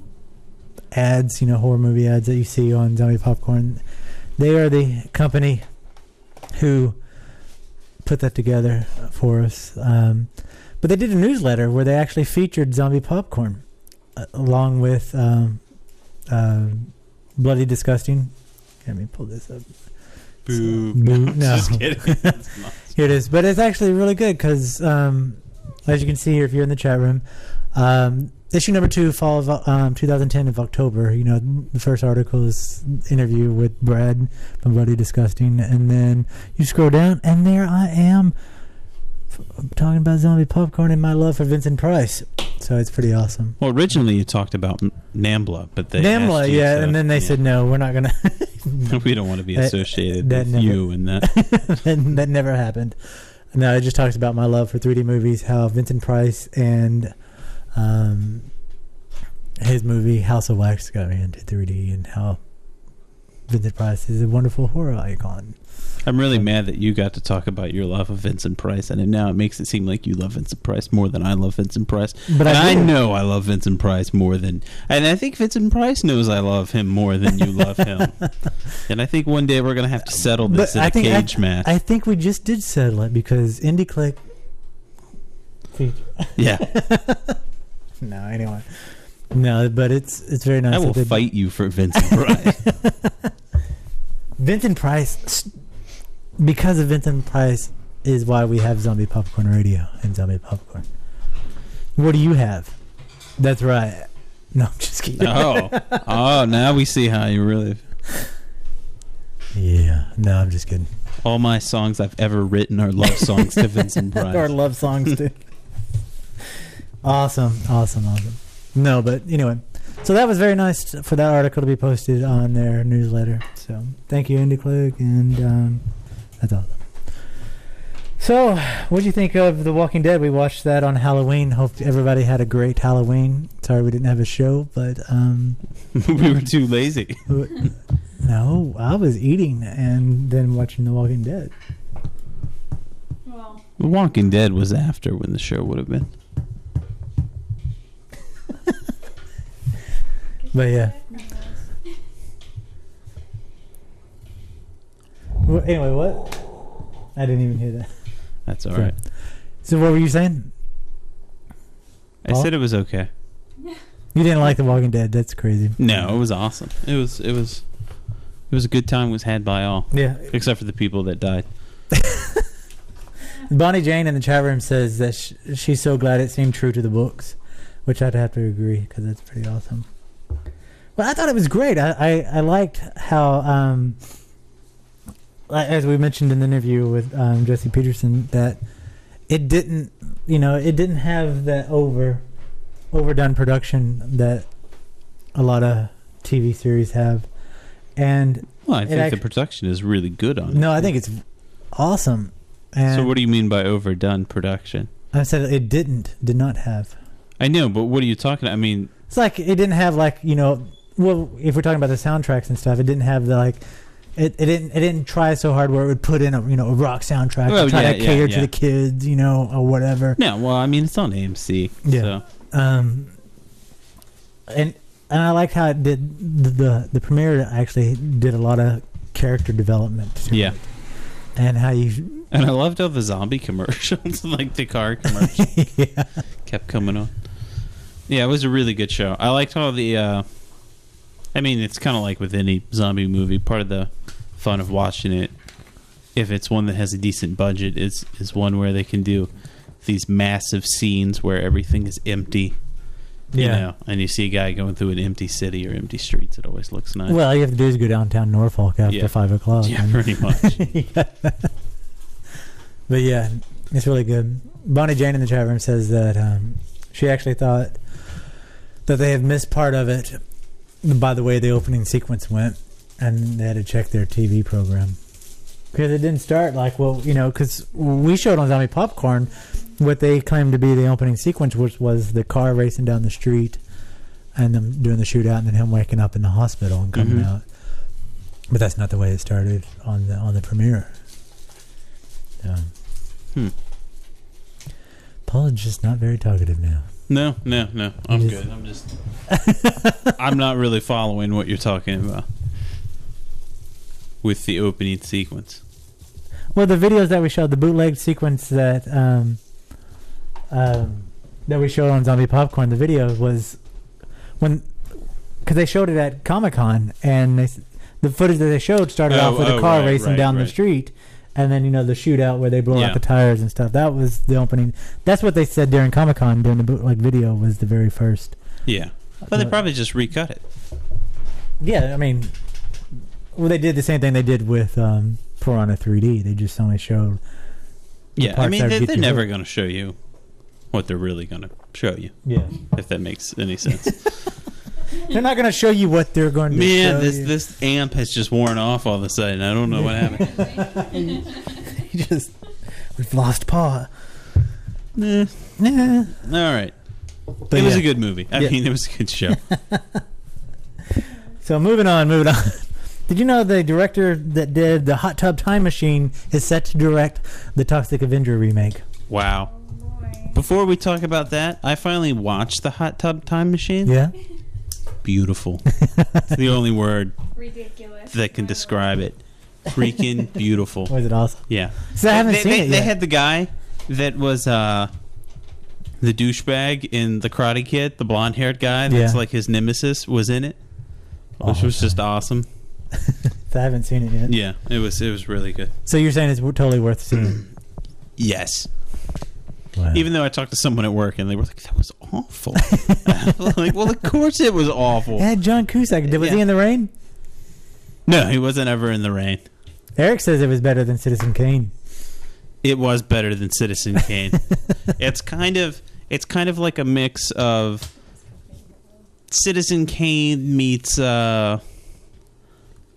ads, horror movie ads that you see on Zombie Popcorn. They are the company who put that together for us. But they did a newsletter where they actually featured Zombie Popcorn. along with Bloody Disgusting. Let me pull this up. Boo. No. Just kidding. It's not. Here it is. But it's actually really good because, as you can see here, if you're in the chat room, issue number 2, fall of 2010 of October. You know, the first article is interview with Brad from Bloody Disgusting. And then you scroll down, and there I am talking about zombie popcorn and my love for Vincent Price. So it's pretty awesome. Well, originally you talked about NAMBLA, but they NAMBLA, asked you yeah, to- and then they said, no, we're not going to. we don't want to be associated that with never- you and that. that never happened. No, it just talks about my love for 3D movies, how Vincent Price and his movie House of Wax got me into 3D, and how Vincent Price is a wonderful horror icon. I'm really mad that you got to talk about your love of Vincent Price, and now it makes it seem like you love Vincent Price more than I love Vincent Price. But and I do. know I love Vincent Price more than... And I think Vincent Price knows I love him more than you love him. And I think one day we're going to have to settle this in a cage match. I think we just did settle it because Indie Click... Yeah. No, anyway. No, but it's very nice. I will fight you for Vincent Price. Vincent Price... Because of Vincent Price is why we have Zombie Popcorn Radio and Zombie Popcorn. What do you have? That's right. No, I'm just kidding. Oh, now we see how you really... Yeah, no, I'm just kidding. All my songs I've ever written are love songs to Vincent Price. Or love songs too. Awesome. No, but anyway. So that was very nice for that article to be posted on their newsletter. So thank you, IndieClick, and that's awesome. So, what do you think of The Walking Dead? We watched that on Halloween. Hope everybody had a great Halloween. Sorry we didn't have a show, but we were too lazy. no, I was eating and then watching The Walking Dead. Well, The Walking Dead was after when the show would have been. But yeah. Well, anyway, what? I didn't even hear that. That's all Sorry. right. So what were you saying? I said it was okay. You didn't like The Walking Dead. That's crazy. No, it was awesome. It was a good time was had by all. Yeah. Except for the people that died. Bonnie Jane in the chat room says that she's so glad it seemed true to the books, which I'd have to agree because that's pretty awesome. Well, I thought it was great. I liked how, as we mentioned in the interview with Jesse Petersen, that it didn't have that overdone production that a lot of TV series have. And Well, I think the production is really good on it. no, I think it's awesome. And So what do you mean by overdone production? I said it did not have. I know, but what are you talking about? I mean, It's like it didn't have well, if we're talking about the soundtracks and stuff, it didn't have it didn't try so hard where it would put in a rock soundtrack Well, to try yeah, to cater yeah. to the kids, or whatever. no, well, I mean, it's on AMC. Yeah. So. And I liked how it did the premiere actually did a lot of character development. to Yeah. it. And how you And I loved all the zombie commercials, like the car commercials yeah. kept coming on. Yeah, it was a really good show. I liked all the... I mean, it's kind of like with any zombie movie. Part of the fun of watching it, if it's one that has a decent budget, is one where they can do these massive scenes where everything is empty. Yeah. And you see a guy going through an empty city or empty streets. It always looks nice. Well, all you have to do is go downtown Norfolk after 5 o'clock. Yeah, and- pretty much. But yeah, it's really good. Bonnie Jane in the chat room says that she actually thought that they had missed part of it by the way the opening sequence went, and they had to check their TV program because it didn't start because we showed on Zombie Popcorn what they claimed to be the opening sequence, which was the car racing down the street and them doing the shootout, and then him waking up in the hospital and coming out. But that's not the way it started on the premiere. Paul is just not very talkative now. No. I'm good. I'm just... I'm not really following what you're talking about with the opening sequence. Well, the videos that we showed, the bootleg sequence that we showed on Zombie Popcorn, the video was because they showed it at Comic-Con, and the footage that they showed started off with a car racing down the street, and then the shootout where they blow out the tires and stuff. That was the opening. That's what they said during Comic-Con during the bootleg video was the very first. Yeah, but they probably just recut it. Yeah, I mean, well, they did the same thing they did with Piranha 3D. They just only showed. Yeah, I mean, they're never going to show you what they're really going to show you. Yeah, if that makes any sense. They're not going to show you what they're going to show you. Man, this amp has just worn off all of a sudden. I don't know what happened. We've lost Paw. Nah. All right. But it was a good movie. I mean, it was a good show. So moving on. Did you know the director that did the Hot Tub Time Machine is set to direct the Toxic Avenger remake? Wow. Before we talk about that, I finally watched the Hot Tub Time Machine. Yeah. Beautiful. It's the only word ridiculous that can describe it. Freaking beautiful. Was it awesome? Yeah. So I haven't seen it yet. They had the guy that was the douchebag in The Karate Kid, the blonde-haired guy that's like his nemesis, was in it, which was just awesome. So I haven't seen it yet. Yeah, it was really good. So you're saying it's totally worth seeing? Yes. Wow. Even though I talked to someone at work and they were like, "That was awful." Like, well, of course it was awful. It had John Cusack. Was he in the rain? No, he wasn't ever in the rain. Eric says it was better than Citizen Kane. It was better than Citizen Kane. It's kind of like a mix of Citizen Kane meets I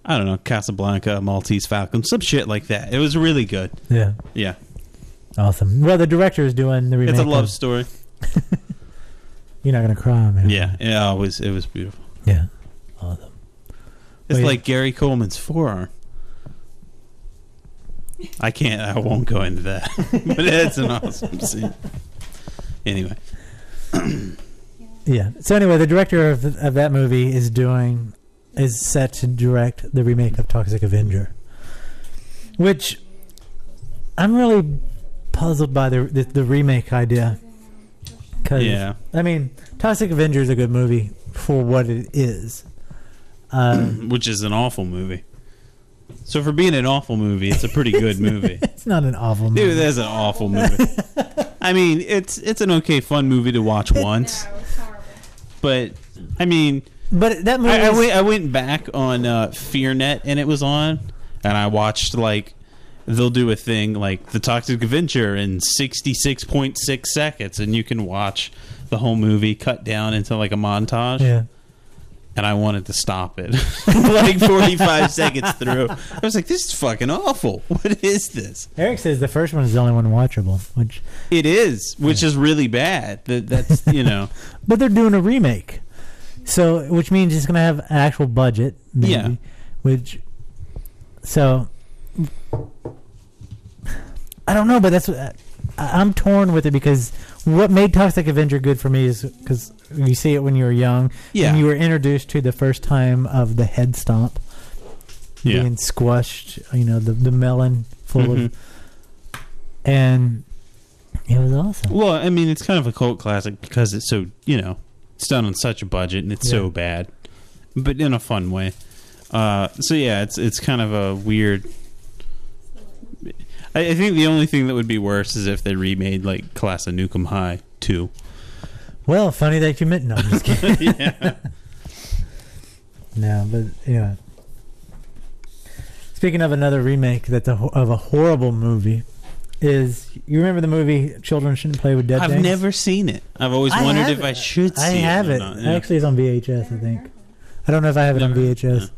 don't know, Casablanca, Maltese Falcon, some shit like that. It was really good. Yeah. Yeah. Awesome. Well, the director is doing the remake. It's a love story. You're not gonna cry, man. Yeah. It was beautiful. Yeah. Awesome. It's like Gary Coleman's forearm. I won't go into that. But it's an awesome scene. Anyway. Yeah. So anyway, the director of that movie is set to direct the remake of Toxic Avenger, which I'm really puzzled by the remake idea. Cause, I mean, Toxic Avenger is a good movie for what it is. Which is an awful movie. So for being an awful movie, it's a pretty good movie. It's not an awful movie. Dude, that's an awful movie. I mean, it's an okay, fun movie to watch once. No, it's horrible. But, I mean... But that movie... I went back on FearNet, and it was on, and I watched, like... They'll do a thing like the Toxic Avenger in 66.6 seconds, and you can watch the whole movie cut down into like a montage. Yeah. And I wanted to stop it like 45 seconds through. I was like, this is fucking awful. What is this? Eric says the first one is the only one watchable, which is really bad. That's But they're doing a remake, so which means it's going to have an actual budget. Maybe, so. I don't know, but that's what I'm torn with it, because what made Toxic Avenger good for me is because you see it when you were young, and you were introduced to the first time of the head stomp being squashed, the melon full of, and it was awesome. Well, I mean, it's kind of a cult classic because it's so it's done on such a budget and it's so bad, but in a fun way. It's kind of a weird. I think the only thing that would be worse is if they remade like Class of Nukem High 2. Well, funny that you meant. No, I'm just kidding. No, but yeah. Speaking of another remake of a horrible movie, is you remember the movie Children Shouldn't Play with Dead Things? I've never seen it. I've always wondered if I should see it. I have it. Not, yeah. Actually, it's on VHS, I think. I don't know if I have it on VHS,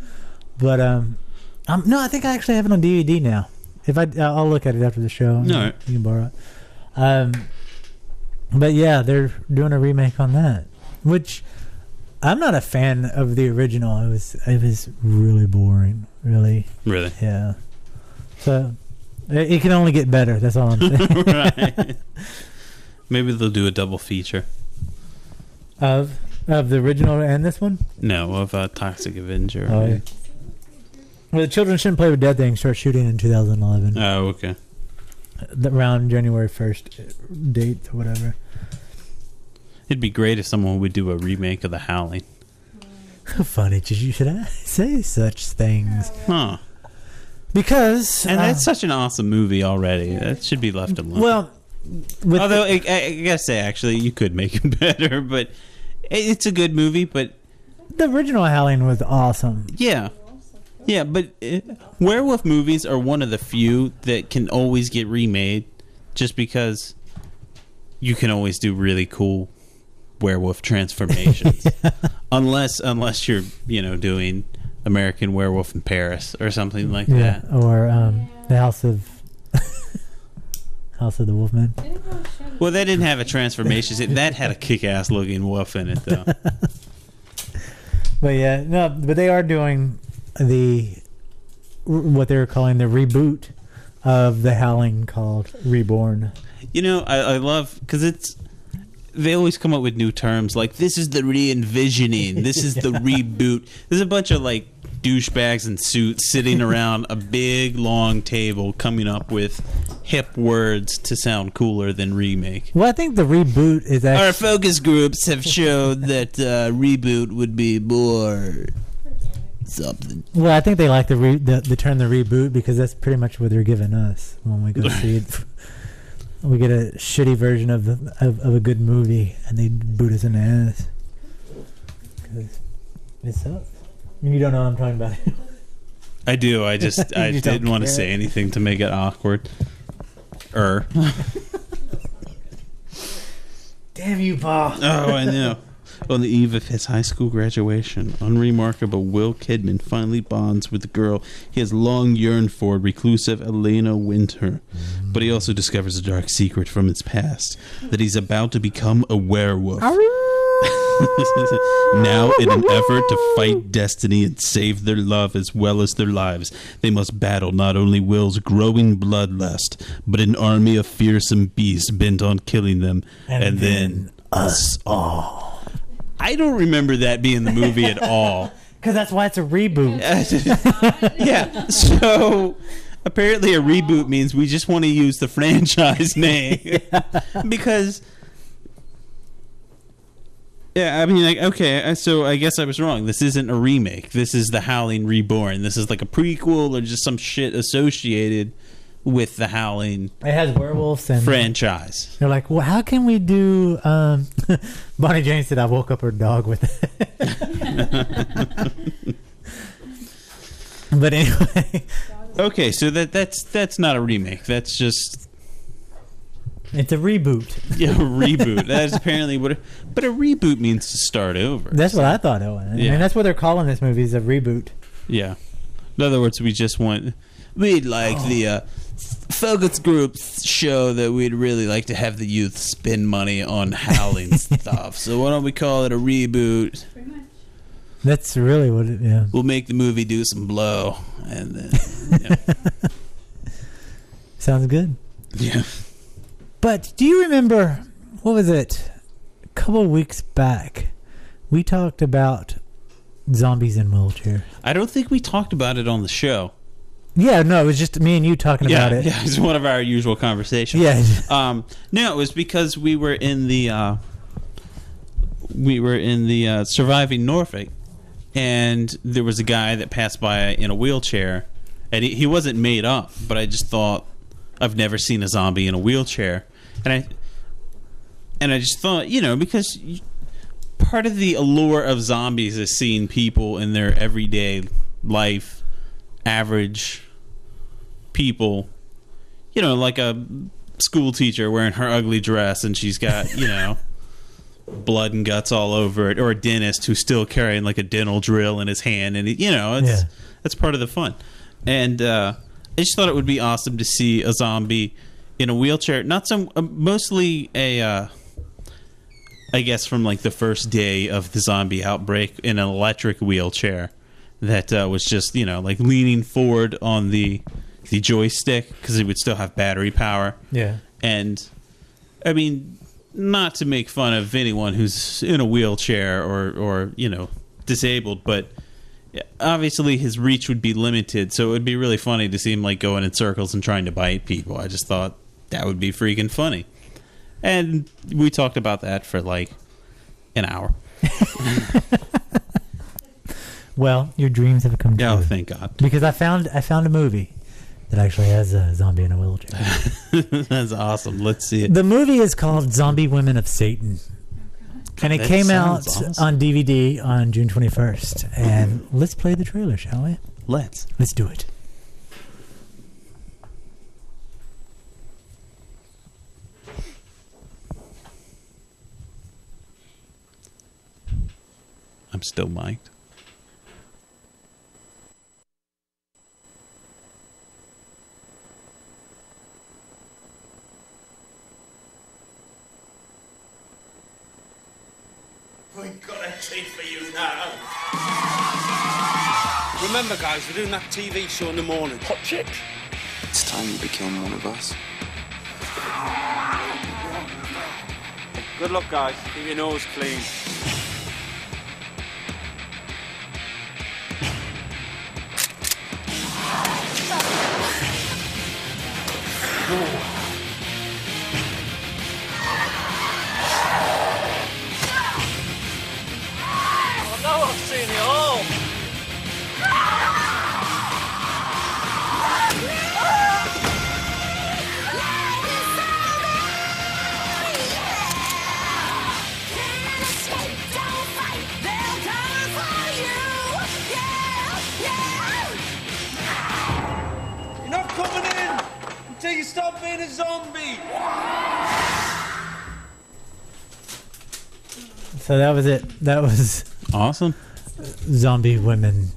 but no, I think I actually have it on DVD now. If I'll look at it after the show. No, you can borrow it. But yeah, they're doing a remake on that, which I'm not a fan of the original. It was really boring. Really. Yeah. So it can only get better. That's all I'm saying. Right. Maybe they'll do a double feature of the original and this one. No, of Toxic Avenger. Oh, yeah. Well, the Children Shouldn't Play with Dead Things start shooting in 2011. Oh, okay. Around January 1st date or whatever. It'd be great if someone would do a remake of The Howling. Funny, you should I say such things? Huh. Because and that's such an awesome movie already. That should be left alone. Well, although I gotta say, actually, you could make it better, but it's a good movie. But the original Howling was awesome. Yeah, but werewolf movies are one of the few that can always get remade, just because you can always do really cool werewolf transformations, unless you're doing American Werewolf in Paris or something like that, or the House of the Wolfman. Well, they didn't have a transformation. That had a kick-ass looking wolf in it, though. But they are doing what they're calling the reboot of the Howling called Reborn. I love because they always come up with new terms like this is the re-envisioning, this is the reboot. There's a bunch of like douchebags in suits sitting around a big long table coming up with hip words to sound cooler than remake. Well, I think the reboot is actually... Our focus groups have shown that reboot would be more something. Well, I think they like the term the reboot because that's pretty much what they're giving us when we go see it. We get a shitty version of a good movie and they boot us in the ass. Because it sucks. I mean, you don't know what I'm talking about. I do. I didn't want to say anything to make it awkward. Damn you, Paul. Oh, I know. On the eve of his high school graduation, unremarkable Will Kidman finally bonds with the girl he has long yearned for, reclusive Elena Winter. But he also discovers a dark secret from his past, that he's about to become a werewolf. Now, in an effort to fight destiny and save their love as well as their lives, they must battle not only Will's growing bloodlust, but an army of fearsome beasts bent on killing them, and then us all. I don't remember that being the movie at all. Because that's why it's a reboot. Yeah, so apparently a reboot means we just want to use the franchise name. Because... Yeah, I mean, like, okay, so I guess I was wrong. This isn't a remake. This is the Howling Reborn. This is like a prequel or just some shit associated with the Howling. It has werewolves and franchise. They're like, well, how can we do? Bonnie Jane said, "I woke up her dog with it." But anyway, okay, so that's not a remake. That's just. It's a reboot. Yeah, a reboot. That's apparently what. But a reboot means to start over. That's what I thought it was. Yeah. And that's what they're calling this movie, is a reboot. Yeah. In other words, we'd like the focus groups show that we'd really like to have the youth spend money on Howling stuff. So why don't we call it a reboot? Pretty much. That's really what it. Yeah. We'll make the movie do some blow, and then. Yeah. Sounds good. Yeah. But do you remember, what was it? A couple of weeks back, we talked about zombies in wheelchairs. I don't think we talked about it on the show. Yeah, no, it was just me and you talking about it. Yeah, it's one of our usual conversations. Yeah. No, it was because we were in the Surviving Norfolk, and there was a guy that passed by in a wheelchair, and he wasn't made up, but I just thought, I've never seen a zombie in a wheelchair. And I just thought, because part of the allure of zombies is seeing people in their everyday life, average people, like a school teacher wearing her ugly dress and she's got, blood and guts all over it, or a dentist who's still carrying like a dental drill in his hand, and that's part of the fun. And I just thought it would be awesome to see a zombie in a wheelchair, not some mostly I guess from like the first day of the zombie outbreak, in an electric wheelchair that was just like leaning forward on the joystick because it would still have battery power. Yeah. And I mean, not to make fun of anyone who's in a wheelchair or disabled, but obviously his reach would be limited, so it would be really funny to see him like going in circles and trying to bite people. I just thought that would be freaking funny. And we talked about that for like an hour. Well, your dreams have come true. Oh, thank God. Because I found a movie that actually has a zombie in a wheelchair. That's awesome. Let's see it. The movie is called Zombie Women of Satan. And it came out on DVD on June 21st. And let's play the trailer, shall we? Let's do it. I'm still mic'd. We got a treat for you now. Remember, guys, we're doing that TV show in the morning. Hot chick. It's time you became one of us. Good luck, guys. Keep your nose clean. Oh, now I've seen it all. You're not coming in until you stop being a zombie. So that was it. That was Awesome. Zombie Women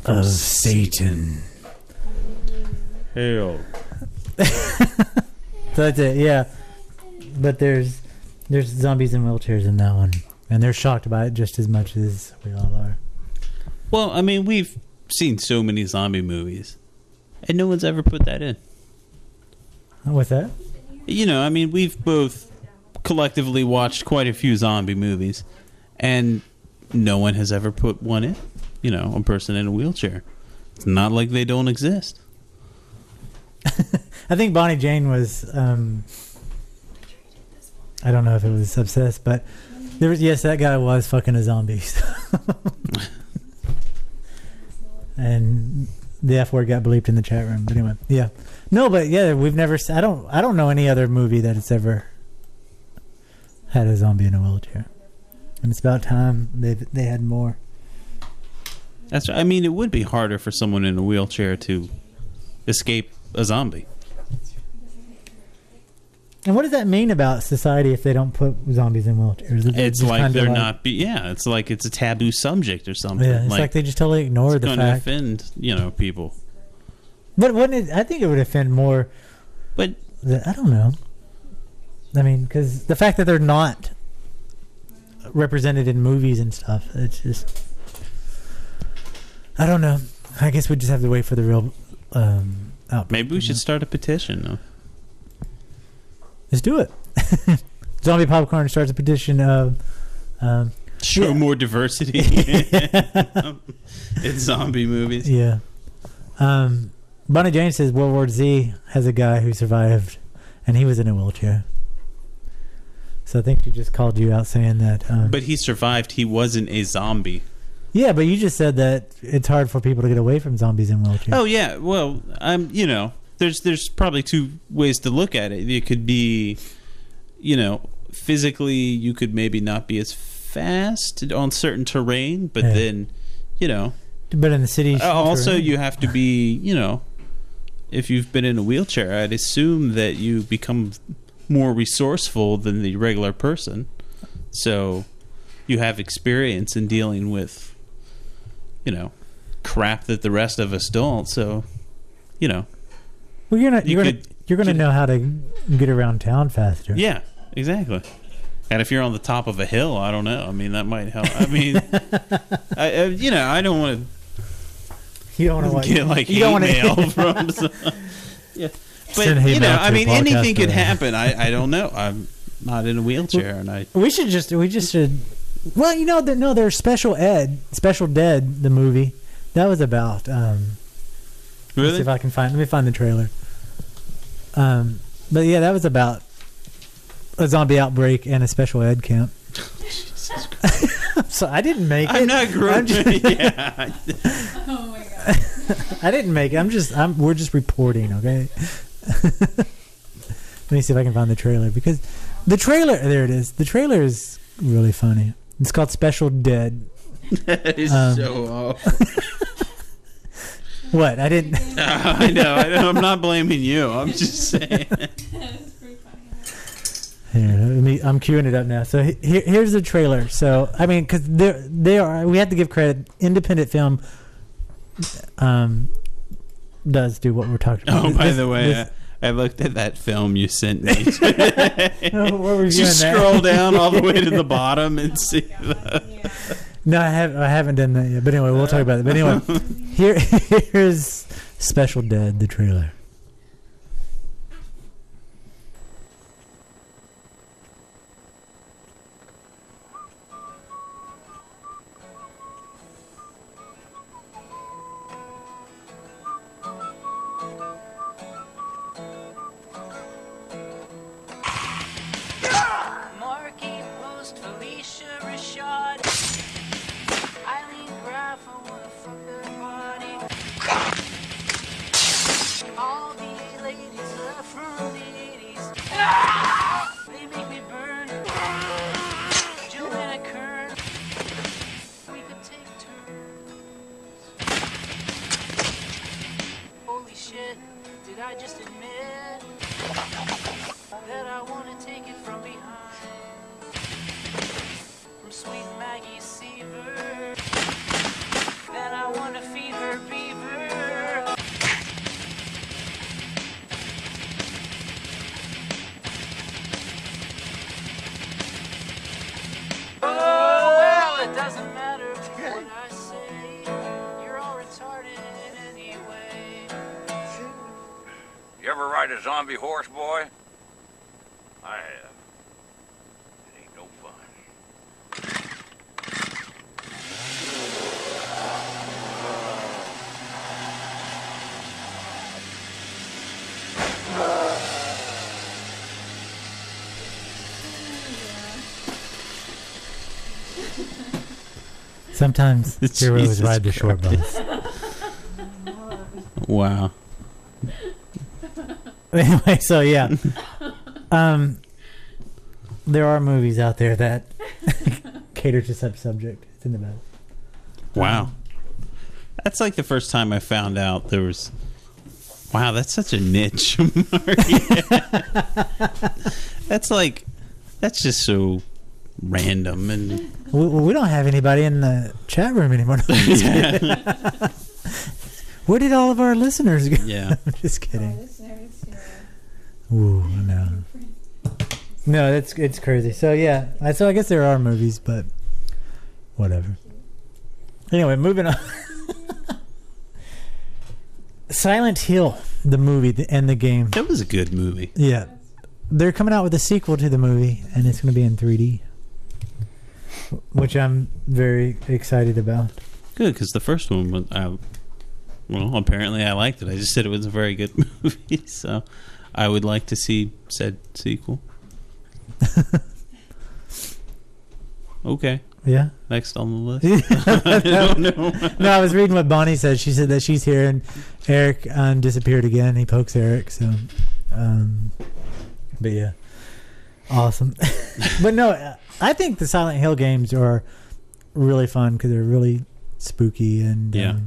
of Satan. Hell. So that's it, yeah. But there's zombies in wheelchairs in that one. And they're shocked by it just as much as we all are. Well, I mean, we've seen so many zombie movies, and no one's ever put that in. What's that? You know, I mean, we've both collectively watched quite a few zombie movies, and no one has ever put one in. You know, a person in a wheelchair. It's not like they don't exist. I think Bonnie Jane was, I don't know if it was obsessed, but there was, yes, that guy was fucking a zombie. And the F word got bleeped in the chat room. But anyway, yeah. No, but yeah, we've never, I don't know any other movie that it's ever had a zombie in a wheelchair. And it's about time they had more. That's right. I mean, it would be harder for someone in a wheelchair to escape a zombie. And what does that mean about society if they don't put zombies in wheelchairs? It's like they're not. It's like it's a taboo subject or something. Yeah, it's like they just totally ignore the fact. It's going to offend, people. But wouldn't it? I think it would offend more. But I don't know. I mean, because the fact that they're not represented in movies and stuff, it's just. I don't know. I guess we just have to wait for the real outbreak. Maybe we should start a petition, though. Let's do it. Zombie Popcorn starts a petition of show more diversity in zombie movies. Yeah. Bonnie Jane says World War Z has a guy who survived, and he was in a wheelchair. So I think she just called you out saying that. But he survived. He wasn't a zombie. Yeah, but you just said that it's hard for people to get away from zombies in wheelchairs. Oh yeah, well, there's probably two ways to look at it. It could be, physically you could maybe not be as fast on certain terrain, but then, But in the city, also terrain. you have to be, if you've been in a wheelchair, I'd assume that you become more resourceful than the regular person, so you have experience in dealing with. Crap that the rest of us don't. So, well, you're gonna know how to get around town faster. Yeah, exactly. And if you're on the top of a hill, I don't know. I mean, that might help. I mean, I don't want to. You don't want to get like hate mail from. Yeah, but I mean, anything could happen. I don't know. I'm not in a wheelchair, and we just should. Well, there's Special Dead, the movie. That was about. Really? Let's see if I can let me find the trailer. But yeah, that was about a zombie outbreak and a special ed camp. Jesus Christ. So I didn't make it. I'm not grouping. Yeah. Oh my god. I didn't make it. We're just reporting, okay? Let me see if I can find the trailer because the trailer. There it is. The trailer is really funny. It's called Special Dead. That is so awful. What? I didn't. I know. I'm not blaming you. I'm just saying. Here, I'm queuing it up now. So here's the trailer. So I mean, because they are. We have to give credit. Independent film does do what we're talking about. Oh, by the way, I looked at that film you sent me. We're reviewing Just that. scroll down all the way to the bottom and see that. No, I haven't done that yet. But anyway, we'll talk about it. But anyway, here's Special Dead, the trailer. Marky Post, Felicia Rashad, Eileen Graff, I wanna fuck her body. All these ladies are from the 80s. They make me burn. Joanna Kern, we could take turns. Holy shit, did I just admit that I wanna take it from behind? From sweet Maggie Seaver, that I wanna feed her beaver. Oh, well, it doesn't matter what I say. You're all retarded anyway. You ever ride a zombie horse, boy? I have. It ain't no fun. Sometimes heroes Jesus ride the short bus. Wow. Anyway, so yeah, there are movies out there that cater to such subject. It's in the bed. Wow. That's like the first time I found out there was. Wow, that's such a niche market. That's just so random and. We don't have anybody in the chat room anymore. Yeah. Where did all of our listeners go? Yeah. I'm just kidding. Ooh, no. No, it's crazy. So yeah, so I guess there are movies, but whatever. Anyway, moving on. Silent Hill, the movie and the game. That was a good movie. Yeah, they're coming out with a sequel to the movie, and it's going to be in 3D, which I'm very excited about. Good, because the first one was. Well, apparently I liked it. I just said it was a very good movie, so I would like to see said sequel. Okay. Yeah. Next on the list. I don't know. No, I was reading what Bonnie said. She said that she's here and Eric disappeared again. He pokes Eric, so but yeah. Awesome. But no, I think the Silent Hill games are really fun because they're really spooky and yeah.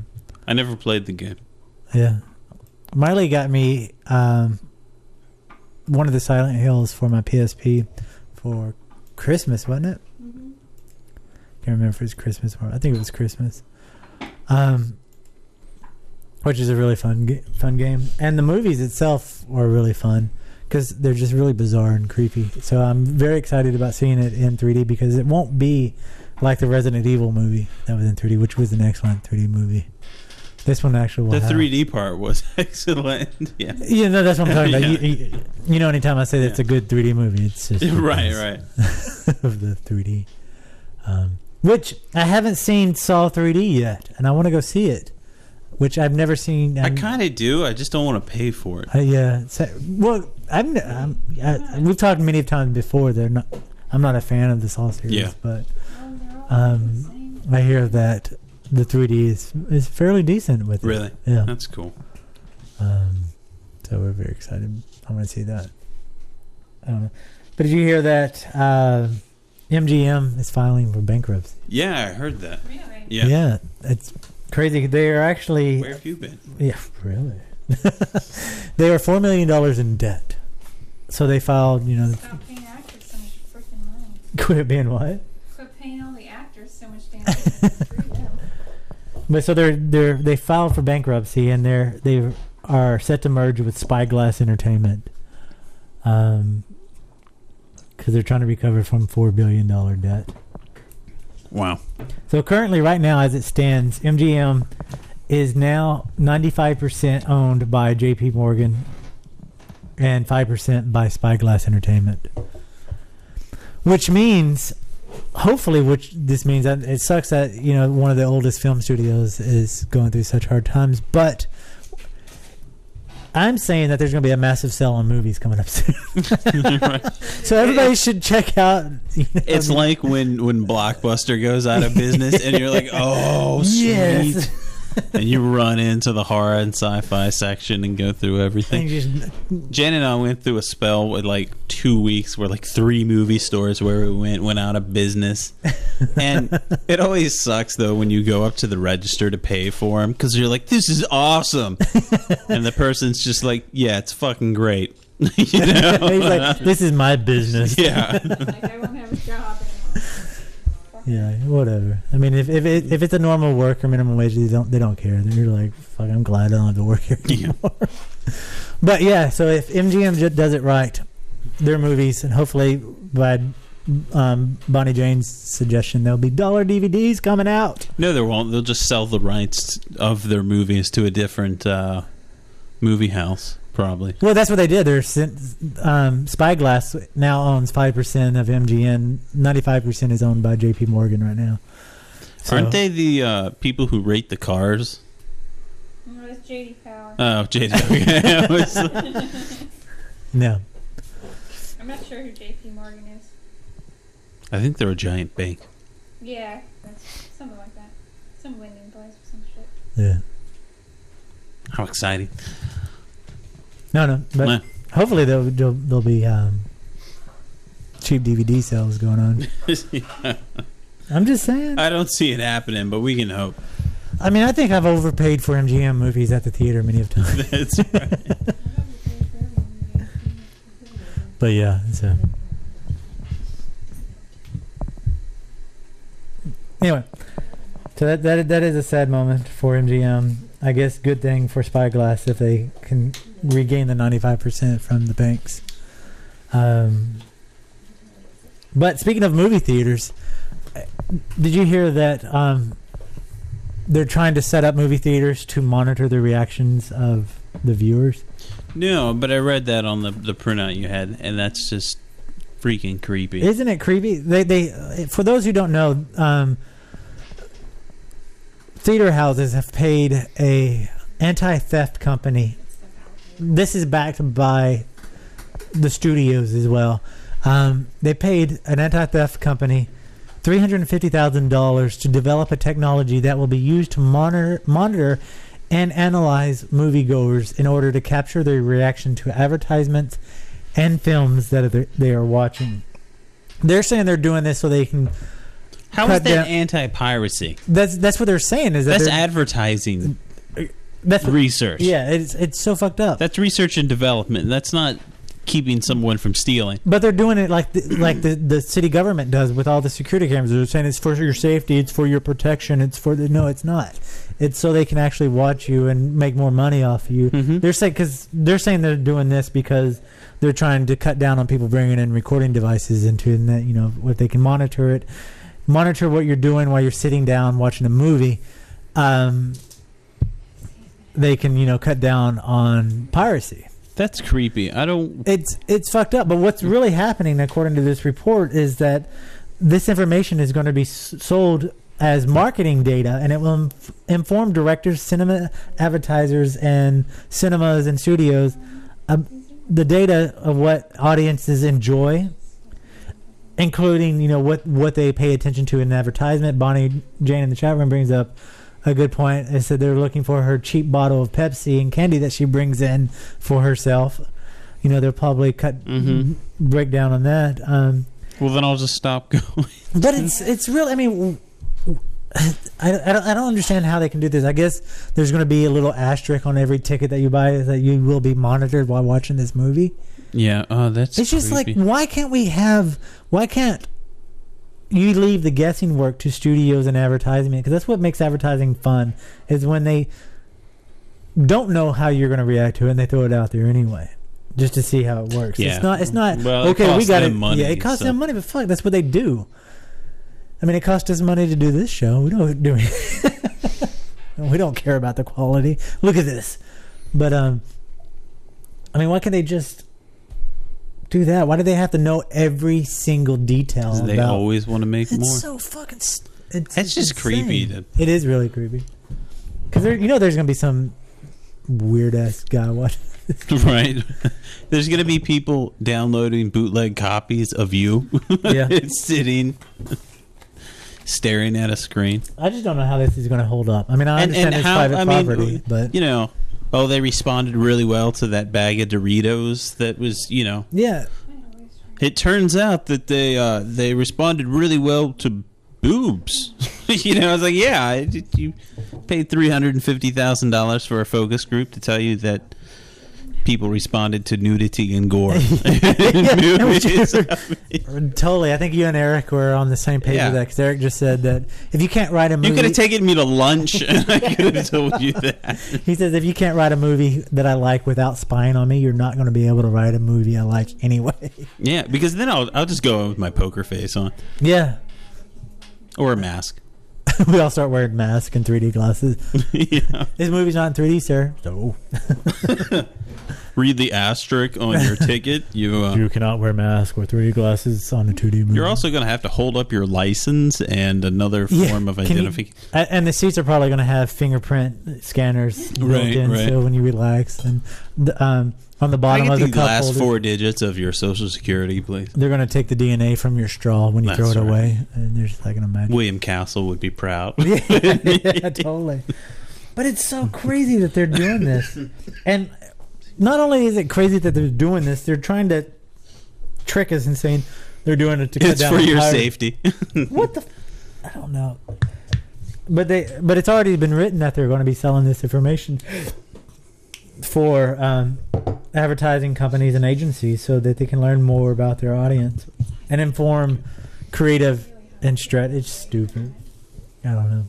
I never played the game. Yeah. Miley got me one of the Silent Hills for my PSP for Christmas, wasn't it? Mm-hmm. Can't remember if it was Christmas or I think it was Christmas. Which is a really fun game, and the movies itself are really fun because they're just really bizarre and creepy. So I'm very excited about seeing it in 3D because it won't be like the Resident Evil movie that was in 3D, which was the next one 3D movie. This one actually will the have 3D part was excellent. Yeah. Yeah, no, that's what I'm talking about. Yeah. You know, anytime I say that it's a good 3D movie, it's just right. of the 3D. Which I haven't seen Saw 3D yet, and I want to go see it. Which I've never seen. I kind of do. I just don't want to pay for it. Yeah. Well, we've talked many times before. I'm not a fan of the Saw series, yeah. but They're all I hear that the 3D is fairly decent with it. Really? Yeah. That's cool. So we're very excited. I want to see that. I don't know. But did you hear that MGM is filing for bankruptcy? Yeah, I heard that. Really? Yeah. Yeah, it's crazy. They are actually... Where have you been? Yeah, really. They were $4 million in debt. So they filed, Stop paying actors so much freaking money. quit being what? Quit paying all the actors so much damn money. But so they filed for bankruptcy, and they are set to merge with Spyglass Entertainment, because they're trying to recover from $4 billion debt. Wow. So currently, right now, as it stands, MGM is now 95% owned by J.P. Morgan and 5% by Spyglass Entertainment. Which means, hopefully, this means that it sucks that one of the oldest film studios is going through such hard times, but I'm saying that there's going to be a massive sale on movies coming up soon. Right. So everybody should check out. It's like when Blockbuster goes out of business and you're like, oh, sweet. Yes. And you run into the horror and sci-fi section and go through everything. Jen and I went through a spell with like 2 weeks where like 3 movie stores where we went out of business. And it always sucks though when you go up to the register to pay for them because you're like, this is awesome. And the person's just like, yeah, it's fucking great. He's like, this is my business. Yeah. Like, I won't have a job anymore. Yeah, whatever. I mean, if it's a normal work or minimum wage, they don't care. They're like, fuck, I'm glad I don't have to work here anymore. Yeah. But yeah, so if MGM does it right, their movies, and hopefully by Bonnie Jane's suggestion, there'll be dollar DVDs coming out. No, there won't. They'll just sell the rights of their movies to a different movie house. Probably. Well, that's what they did. Spyglass now owns 5% of MGM. 95% is owned by J.P. Morgan right now. So, aren't they the people who rate the cars? No, it's JD Power. Oh, JD. No. I'm not sure who JP Morgan is. I think they're a giant bank. Yeah, that's something like that. Some lending place or some shit. Yeah. How exciting. No, but hopefully there'll be cheap DVD sales going on. Yeah. I'm just saying. I don't see it happening, but we can hope. I mean, I think I've overpaid for MGM movies at the theater many of times. That's right. But yeah, so anyway, so that is a sad moment for MGM. I guess good thing for Spyglass if they can regain the 95% from the banks. But speaking of movie theaters, did you hear that they're trying to set up movie theaters to monitor the reactions of the viewers? No, but I read that on the printout you had, and that's just freaking creepy. Isn't it creepy? They for those who don't know, theater houses have paid a anti-theft company. This is backed by the studios as well. They paid an anti-theft company $350,000 to develop a technology that will be used to monitor and analyze moviegoers in order to capture their reaction to advertisements and films that they are watching. They're saying they're doing this so they can. How is that anti-piracy? That's what they're saying. Is that that's advertising? That's research. Yeah, it's so fucked up. That's research and development. That's not keeping someone from stealing. But they're doing it like the city government does with all the security cameras. They're saying it's for your safety, it's for your protection, it's it's not. It's so they can actually watch you and make more money off you. Mm-hmm. They're saying they're doing this because they're trying to cut down on people bringing in recording devices into that. What they can monitor what you're doing while you're sitting down watching a movie. They can cut down on piracy. That's creepy. It's fucked up. But what's really happening, according to this report, is that this information is going to be sold as marketing data, and it will inform directors, cinema advertisers, and cinemas and studios the data of what audiences enjoy including, you know, what they pay attention to in an advertisement. Bonnie Jane in the chat room brings up a good point. They said they're looking for her cheap bottle of Pepsi and candy that she brings in for herself. You know, they'll probably break down on that. Well, then I'll just stop going. But it's real. I mean, I don't understand how they can do this. I guess there's going to be a little asterisk on every ticket that you buy that you will be monitored while watching this movie. Yeah, that's it's just creepy. like, why can't you leave the guessing work to studios and advertising? Because that's what makes advertising fun, is when they don't know how you're going to react to it and they throw it out there anyway, just to see how it works. Yeah. It's not well, okay, we got it. Money, yeah, it costs them money, but fuck, that's what they do. I mean, it cost us money to do this show. We don't do it. We don't care about the quality. Look at this. But I mean, why can't they just do that? Why do they have to know every single detail? They always want to make more. It's so fucking. It's just insane. creepy. It is really creepy. Because there's gonna be some weird ass guy watching. Right. There's gonna be people downloading bootleg copies of you. Yeah. Sitting, staring at a screen. I just don't know how this is gonna hold up. I mean, I understand it's private property, but you know. Oh, they responded really well to that bag of Doritos that was, you know. Yeah. It turns out that they responded really well to boobs. You know, I was like, yeah, you paid $350,000 for a focus group to tell you that people responded to nudity and gore in movies. Totally. I think you and Eric were on the same page with that, because Eric just said that if you can't write a movie... You could have taken me to lunch and I could have told you that. He says if you can't write a movie that I like without spying on me, you're not going to be able to write a movie I like anyway. Yeah, because then I'll just go with my poker face on. Yeah. Or a mask. We all start wearing masks and 3D glasses. Yeah. This movie's not in 3D, sir. No. Read the asterisk on your ticket. You cannot wear masks or 3D glasses on a 2D movie. You're also going to have to hold up your license and another form of identification. And the seats are probably going to have fingerprint scanners built in, so when you relax. And on the bottom of the cup last holder, 4 digits of your social security, please. They're going to take the DNA from your straw when you throw it away. And there's like an imagine. William Castle would be proud. Yeah, totally. But it's so crazy that they're doing this. And not only is it crazy that they're doing this, they're trying to trick us and saying they're doing it to cut down. It's for your pirate. safety. What the? I don't know. But it's already been written that they're going to be selling this information for advertising companies and agencies so that they can learn more about their audience and inform creative and strategy. It's stupid. I don't know.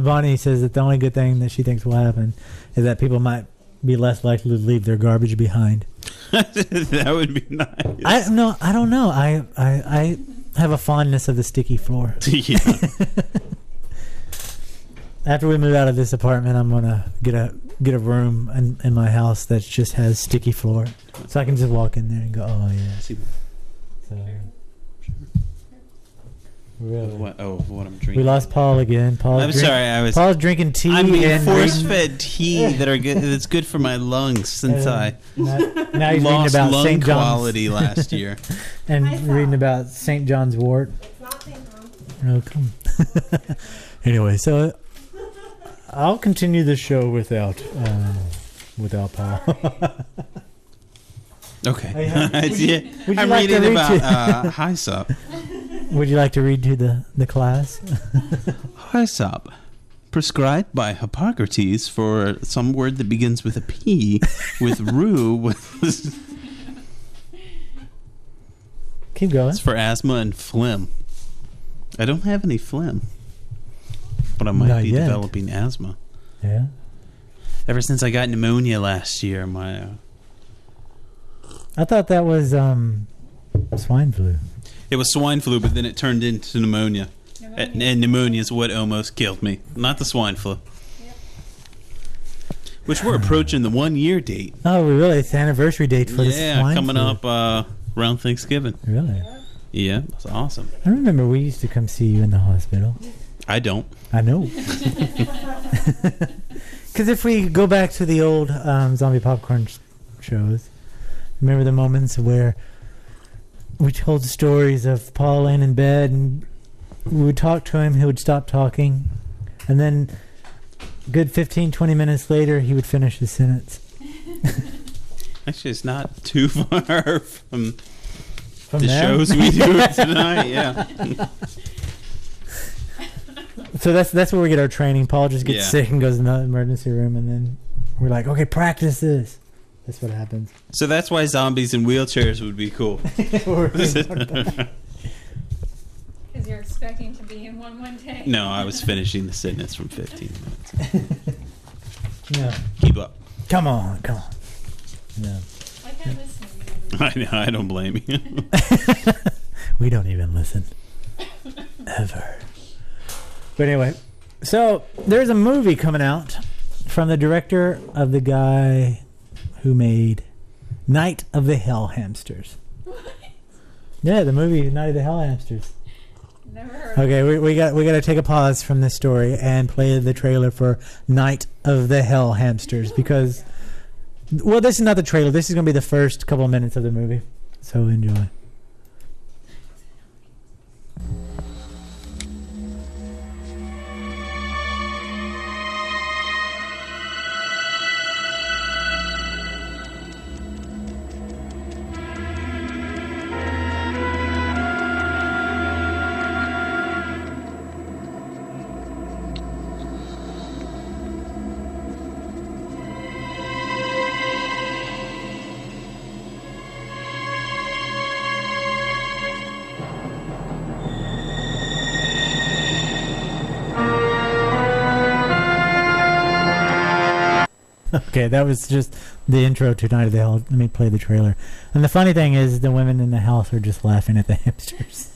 Bonnie says that the only good thing that she thinks will happen is that people might be less likely to leave their garbage behind. That would be nice. I don't know. I have a fondness of the sticky floor. Yeah. After we move out of this apartment, I'm gonna get a room in my house that just has sticky floor, so I can just walk in there and go, oh yeah. So, really? What I'm drinking. We lost Paul again. Paul's drinking tea. I'm being and force-fed tea that's good for my lungs since I now he's lost reading about lung St. John's quality last year. and reading about St. John's wort. No, come. Anyway, so I'll continue the show without Paul. Okay. Would you I'm like to reading read about Hyssop. Would you like to read to the class? Hyssop, prescribed by Hippocrates for some word that begins with a P, with rue. Keep going. It's for asthma and phlegm. I don't have any phlegm, but I might Not be yet. developing asthma. Yeah. Ever since I got pneumonia last year, I thought that was swine flu. It was swine flu, but then it turned into pneumonia. And pneumonia is what almost killed me, not the swine flu. Yep. Which we're approaching the 1-year date. Oh, really? It's the anniversary date for the swine coming flu. up around Thanksgiving. Really? Yeah, that's awesome. I remember we used to come see you in the hospital. I don't. I know. Because if we go back to the old zombie popcorn shows, remember the moments where we told stories of Paul laying in bed, and we would talk to him. He would stop talking, and then good 15, 20 minutes later, he would finish his sentence. Actually, it's not too far from the them? shows we do tonight. Yeah. So that's where we get our training. Paul just gets Yeah. sick and goes in the emergency room, and then we're like, okay, practice this. That's what happens. So that's why zombies in wheelchairs would be cool. Because you're expecting to be in one day. No, I was finishing the sentence from 15 minutes. No. Keep up. Come on. No. I can't listen to you. I know. I don't blame you. We don't even listen. Ever. But anyway, so there's a movie coming out from the director of the guy who made Night of the Hell Hamsters. Yeah, the movie Night of the Hell Hamsters. Never heard. Okay, we got to take a pause from this story and play the trailer for Night of the Hell Hamsters because, well, this is not the trailer. This is going to be the first couple of minutes of the movie. So enjoy. Okay, that was just the intro to Night of the Hell. Let me play the trailer. And the funny thing is, the women in the house are just laughing at the hamsters.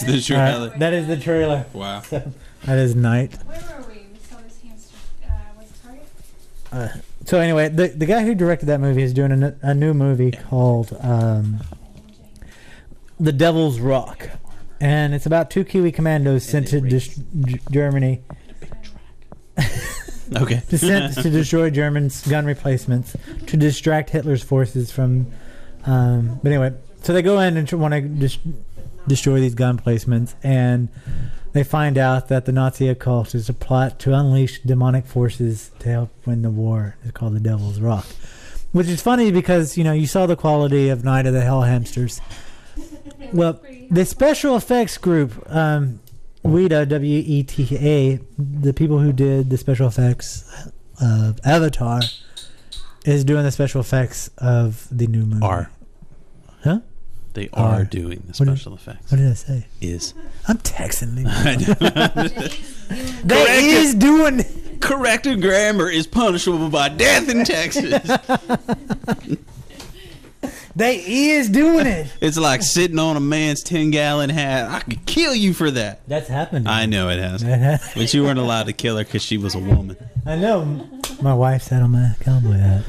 The trailer. That is the trailer. Wow. So, that is Night. Where were we? We saw this hamster. Was it Target? So anyway, the guy who directed that movie is doing a new movie called The Devil's Rock. And it's about two Kiwi commandos sent to Germany Okay. to destroy Germans' gun replacements to distract Hitler's forces from... but anyway, so they go in and want to destroy these gun placements, and they find out that the Nazi occult is a plot to unleash demonic forces to help win the war. It's called The Devil's Rock. Which is funny because, you saw the quality of Night of the Hell Hamsters. Well, the special effects group, WETA, W-E-T-A, the people who did the special effects of Avatar, is doing the special effects of the new movie. Huh? They are doing the special effects. What did I say? Is. I'm texting me. They is doing... Corrected grammar is punishable by death in Texas. They is doing it. It's like sitting on a man's 10-gallon hat. I could kill you for that. That's happened. I know it has. But you weren't allowed to kill her because she was a woman. I know. My wife sat on my cowboy hat.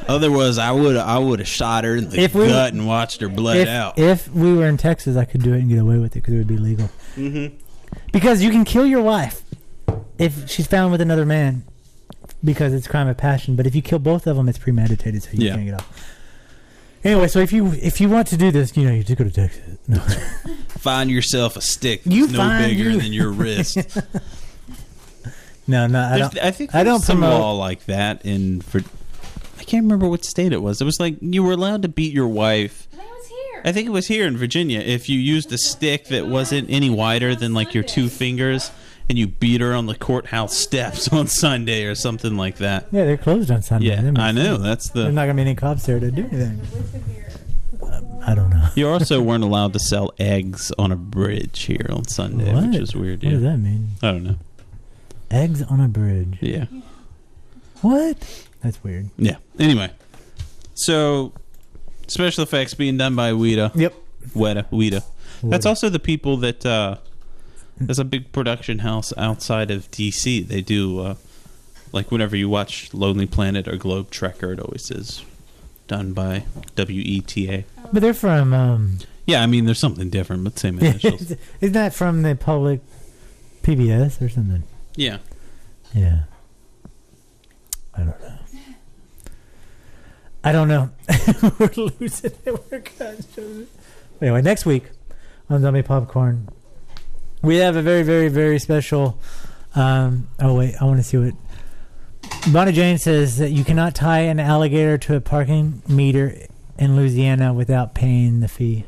Otherwise, I would have shot her in the gut and watched her bled out. If we were in Texas, I could do it and get away with it because it would be legal. Mm-hmm. Because you can kill your wife if she's found with another man because it's a crime of passion. But if you kill both of them, it's premeditated, so you can't get off. Anyway, so if you want to do this, you just go to Texas. No. Find yourself a stick that's no bigger than your wrist. No, I don't. I think there's some law like that I can't remember what state it was. It was like you were allowed to beat your wife. I think it was here. I think it was here in Virginia. If you used a stick that wasn't any wider than like your two fingers, and you beat her on the courthouse steps on Sunday or something like that. Yeah, they're closed on Sunday. Yeah, I know. There's not gonna be any cops there to do anything. I don't know. You also weren't allowed to sell eggs on a bridge here on Sunday, which is weird. What does that mean? I don't know. Eggs on a bridge. Yeah. What? That's weird. Yeah. Anyway, so special effects being done by WETA. Yep. Weta. That's also the people that there's a big production house outside of DC. They do like whenever you watch Lonely Planet or Globe Trekker, it always is done by WETA. But they're from yeah, I mean there's something different, but same initials. Isn't that from the public PBS or something? Yeah. Yeah. I don't know. We're losing it. Anyway, next week on Zombie Popcorn, we have a very, very, very special. Oh wait, I want to see what Bonnie Jane says, that you cannot tie an alligator to a parking meter in Louisiana without paying the fee.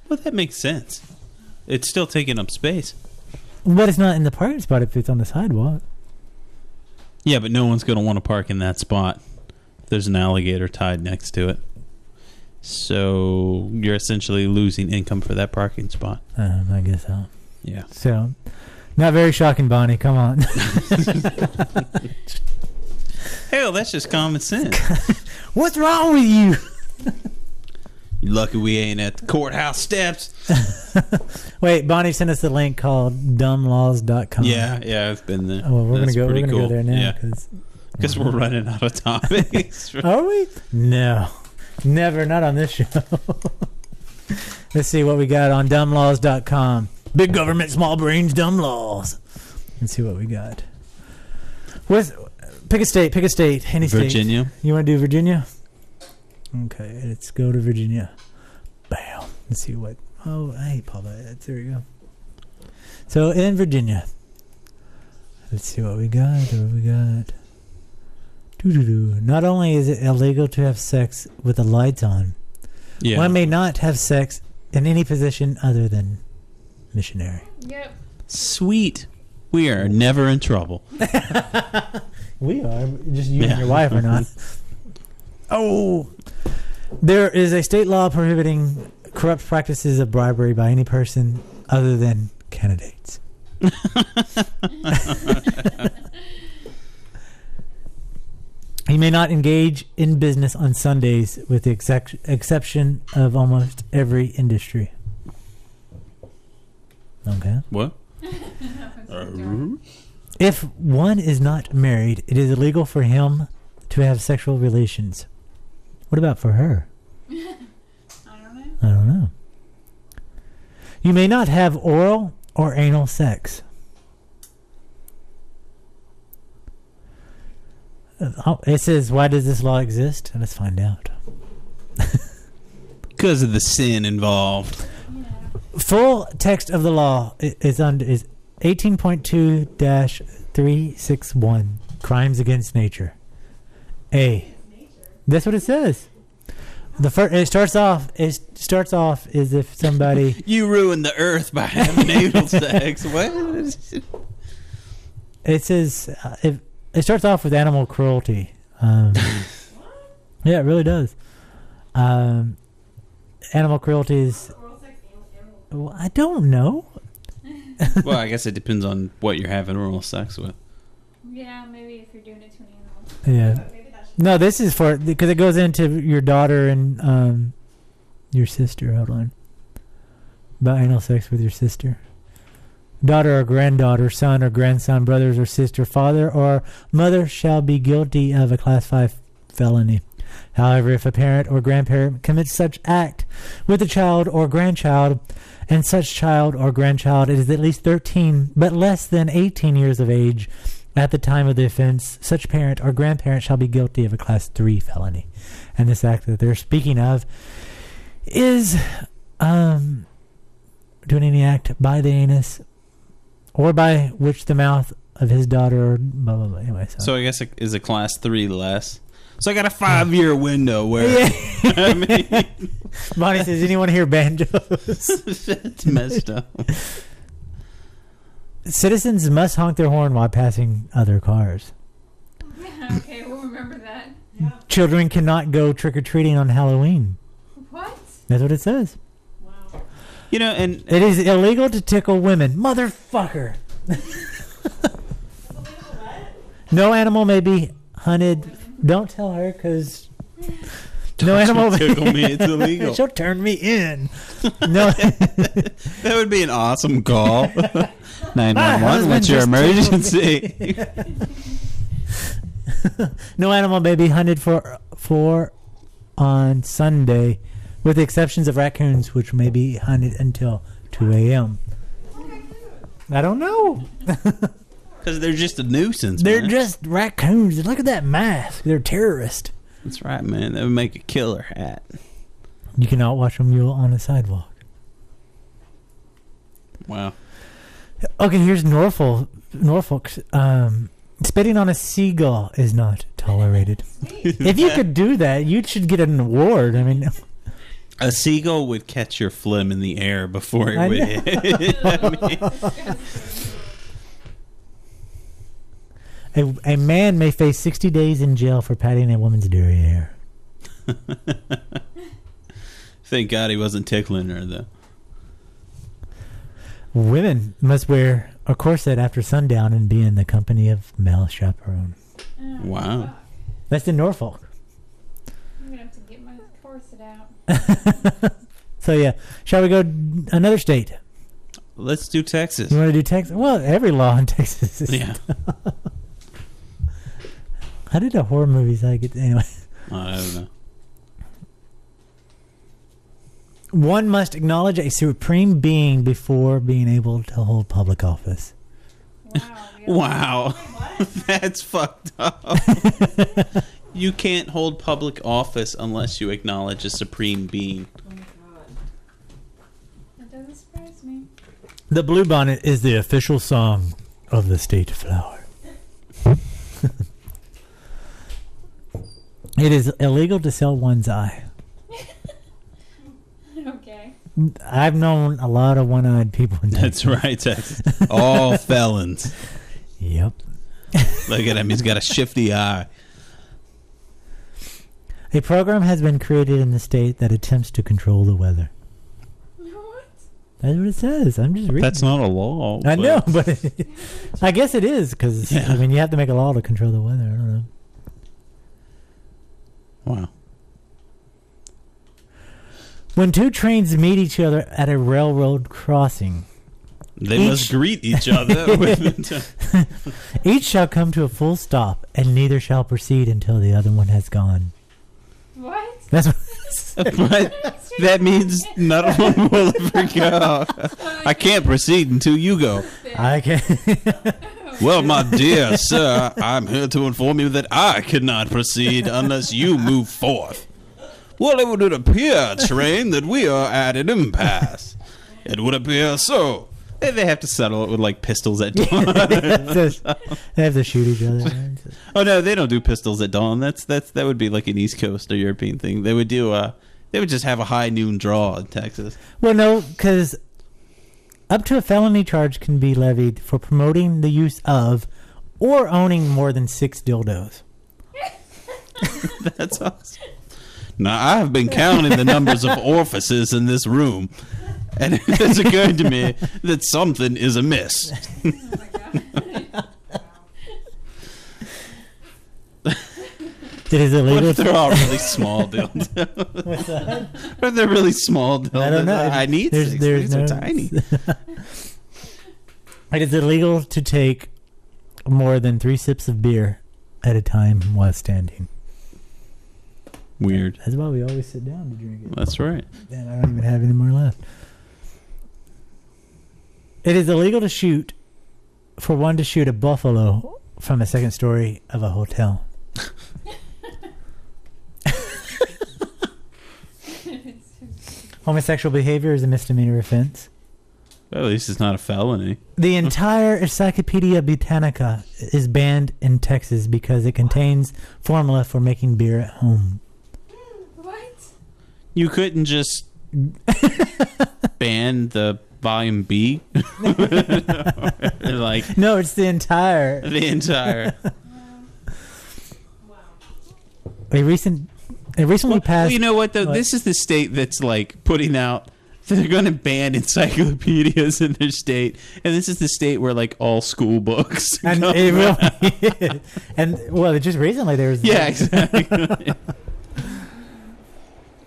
Well, that makes sense. It's still taking up space. But it's not in the parking spot if it's on the sidewalk. Yeah, but no one's going to want to park in that spot. There's an alligator tied next to it. So you're essentially losing income for that parking spot. I guess so. Yeah. So, not very shocking, Bonnie. Come on. Hell, that's just common sense. What's wrong with you? You're lucky we ain't at the courthouse steps. Wait, Bonnie sent us a link called dumblaws.com. Yeah, I've been there. Oh, well, we're gonna cool. go there now. Yeah. Because we're running out of topics. Are we? No. Never. Not on this show. Let's see what we got on dumblaws.com. Big government, small brains, dumb laws. Let's see what we got. Pick a state. Any state. Virginia. You want to do Virginia? Okay, let's go to Virginia. Bam. Let's see what. Oh, I hate Paul. There we go. So in Virginia, let's see what we got. Not only is it illegal to have sex with the lights on, one may not have sex in any position other than missionary. Yep. Sweet. We are never in trouble. We are. Just you and your wife are not. Oh. There is a state law prohibiting corrupt practices of bribery by any person other than candidates. He may not engage in business on Sundays with the exception of almost every industry. Okay. What? If one is not married, it is illegal for him to have sexual relations. What about for her? I don't know. You may not have oral or anal sex. It says, why does this law exist? Let's find out. Because of the sin involved. Full text of the law is 18.2-361, crimes against nature. A. That's what it says. It starts off as if somebody You ruined the earth by having anal sex. What? It says it starts off with animal cruelty. Yeah, it really does. Animal cruelty is. Well, I don't know. Well, I guess it depends on what you're having oral sex with. Yeah, maybe if you're doing it to an animal. Yeah. No, this is for because it goes into your daughter and your sister. Hold on. About anal sex with your sister. Daughter or granddaughter, son or grandson, brothers or sister, father or mother shall be guilty of a class 5 felony. However, if a parent or grandparent commits such act with a child or grandchild, and such child or grandchild is at least 13 but less than 18 years of age at the time of the offense, such parent or grandparent shall be guilty of a class 3 felony. And this act that they're speaking of is doing any act by the anus or by which the mouth of his daughter or blah, blah, blah. Anyway, so I guess it is a class 3 less. So I got a 5-year window where I mean, Bonnie says, anyone hear banjos? It's messed up. Citizens must honk their horn while passing other cars. Okay, we'll remember that. Yeah. Children cannot go trick-or-treating on Halloween. What? That's what it says. Wow. You know, and it is illegal to tickle women. Motherfucker. No animal may be hunted. Don't tell her, because No animal tickle me. It's illegal. She'll turn me in. No. That would be an awesome call. 911. What's your emergency? No animal may be hunted for on Sunday, with the exceptions of raccoons, which may be hunted until 2 a.m. I don't know. Because they're just a nuisance. They're man. just raccoons. Look at that mask. They're terrorists. That's right, man. That would make a killer hat. You cannot watch a mule on a sidewalk. Wow. Okay, here's Norfolk. Spitting on a seagull is not tolerated. If you could do that, you should get an award. I mean, a seagull would catch your phlegm in the air before it would hit. A man may face 60 days in jail for patting a woman's derriere. Thank God he wasn't tickling her, though. Women must wear a corset after sundown and be in the company of male chaperone. Wow. That's in Norfolk. I'm going to have to get my corset out. So, yeah. Shall we go another state? Let's do Texas. You want to do Texas? Well, every law in Texas is... Yeah. How did the horror movies I get... Anyway. I don't know. One must acknowledge a supreme being before being able to hold public office. Wow. That's fucked up. You can't hold public office unless you acknowledge a supreme being. Oh my god. That doesn't surprise me. The bluebonnet is the official song of the state flower. It is illegal to sell one's eye. Okay. I've known a lot of one-eyed people in Texas. That's right, Texas. All felons. Yep. Look at him. He's got a shifty eye. A program has been created in the state that attempts to control the weather. What? That's what it says. I'm just reading. That's not a law. I know, but I guess it is because I mean you have to make a law to control the weather. I don't know. Wow. When two trains meet each other at a railroad crossing, They must greet each other. Each shall come to a full stop, and neither shall proceed until the other one has gone. What? That's what. But that means none of them will ever go. I can't proceed until you go. I can't. Well, my dear sir, I'm here to inform you that I cannot proceed unless you move forth. Well, it would appear, train, that we are at an impasse. It would appear so. They have to settle it with, like, pistols at dawn. They have to shoot each other. Oh, no, they don't do pistols at dawn. That would be like an East Coast or European thing. They would do, they would just have a high noon draw in Texas. Well, no, because up to a felony charge can be levied for promoting the use of or owning more than 6 dildos. That's awesome. Now, I have been counting the numbers of orifices in this room, and it has occurred to me that something is amiss. Oh my god. It is illegal. What if they're all really small dildos? What's that? Or they're really small dildos? I don't know. I need 6. These are tiny. It is illegal to take more than 3 sips of beer at a time while standing. Weird. That's why we always sit down to drink it. That's right. And I don't even have any more left. It is illegal to shoot for one to shoot a buffalo from a second story of a hotel. Homosexual behavior is a misdemeanor offense. Well, at least it's not a felony. The entire Encyclopedia Britannica is banned in Texas because it contains formula for making beer at home. What? You couldn't just ban the volume B? Like, no, it's the entire. A recently passed. Well, you know what though? What? This is the state that's like putting out. They're going to ban encyclopedias in their state, and this is the state where like all school books. And it really is. And well, just recently there was. Yeah, exactly.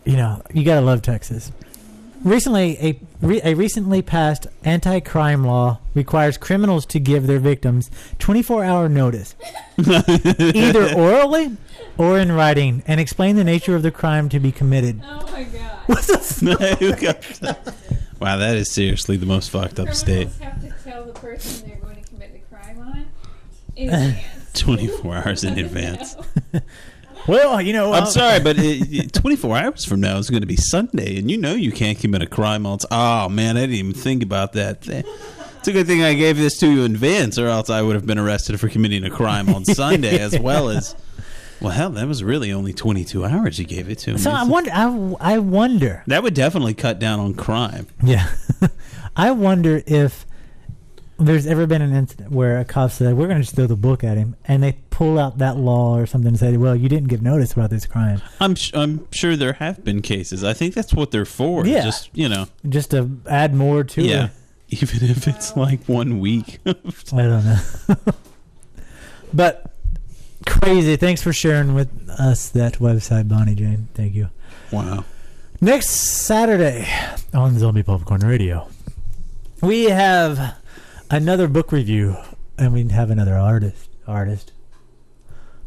you know, you gotta love Texas. Recently, a recently passed anti-crime law requires criminals to give their victims 24-hour notice, either orally or in writing, and explain the nature of the crime to be committed. Oh my god. What the fuck? Wow, that is seriously the most fucked up state. Criminals have to tell the person they're going to commit the crime on in advance. 24 hours in advance. Well, you know, I'm sorry, but 24 hours from now is going to be Sunday, and you know you can't commit a crime else. Oh, man, I didn't even think about that. It's a good thing I gave this to you in advance, or else I would have been arrested for committing a crime on Sunday as well as... Well, hell, that was really only 22 hours you gave it to me. So I wonder. That would definitely cut down on crime. Yeah. I wonder if there's ever been an incident where a cop said, we're going to just throw the book at him, and they pull out that law or something and say, well, you didn't give notice about this crime. I'm sure there have been cases. I think that's what they're for. Yeah. Just, you know. Just to add more to Yeah. it. Even if it's like 1 week. I don't know. But crazy. Thanks for sharing with us that website, Bonnie Jane. Thank you. Wow. Next Saturday on Zombie Popcorn Radio, we have another book review, and we have another artist,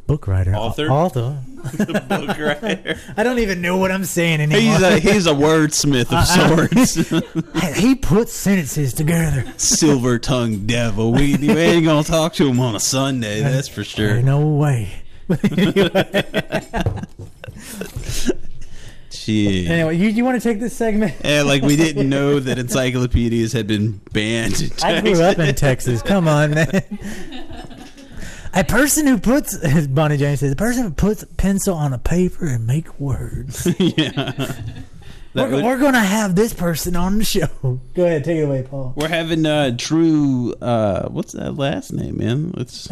book writer, author. Book writer. I don't even know what I'm saying anymore. He's a wordsmith of sorts. He puts sentences together. Silver-tongued devil. We ain't gonna talk to him on a Sunday. That's for sure. No way. Shit. Anyway, you want to take this segment? Yeah, like we didn't know that encyclopedias had been banned in Texas. I grew up in Texas. Come on, man. A person who puts, as Bonnie Jane says, a person who puts pencil on a paper and make words. Yeah. We're going to have this person on the show. Go ahead, take it away, Paul. We're having Drew, what's that last name, man? Let's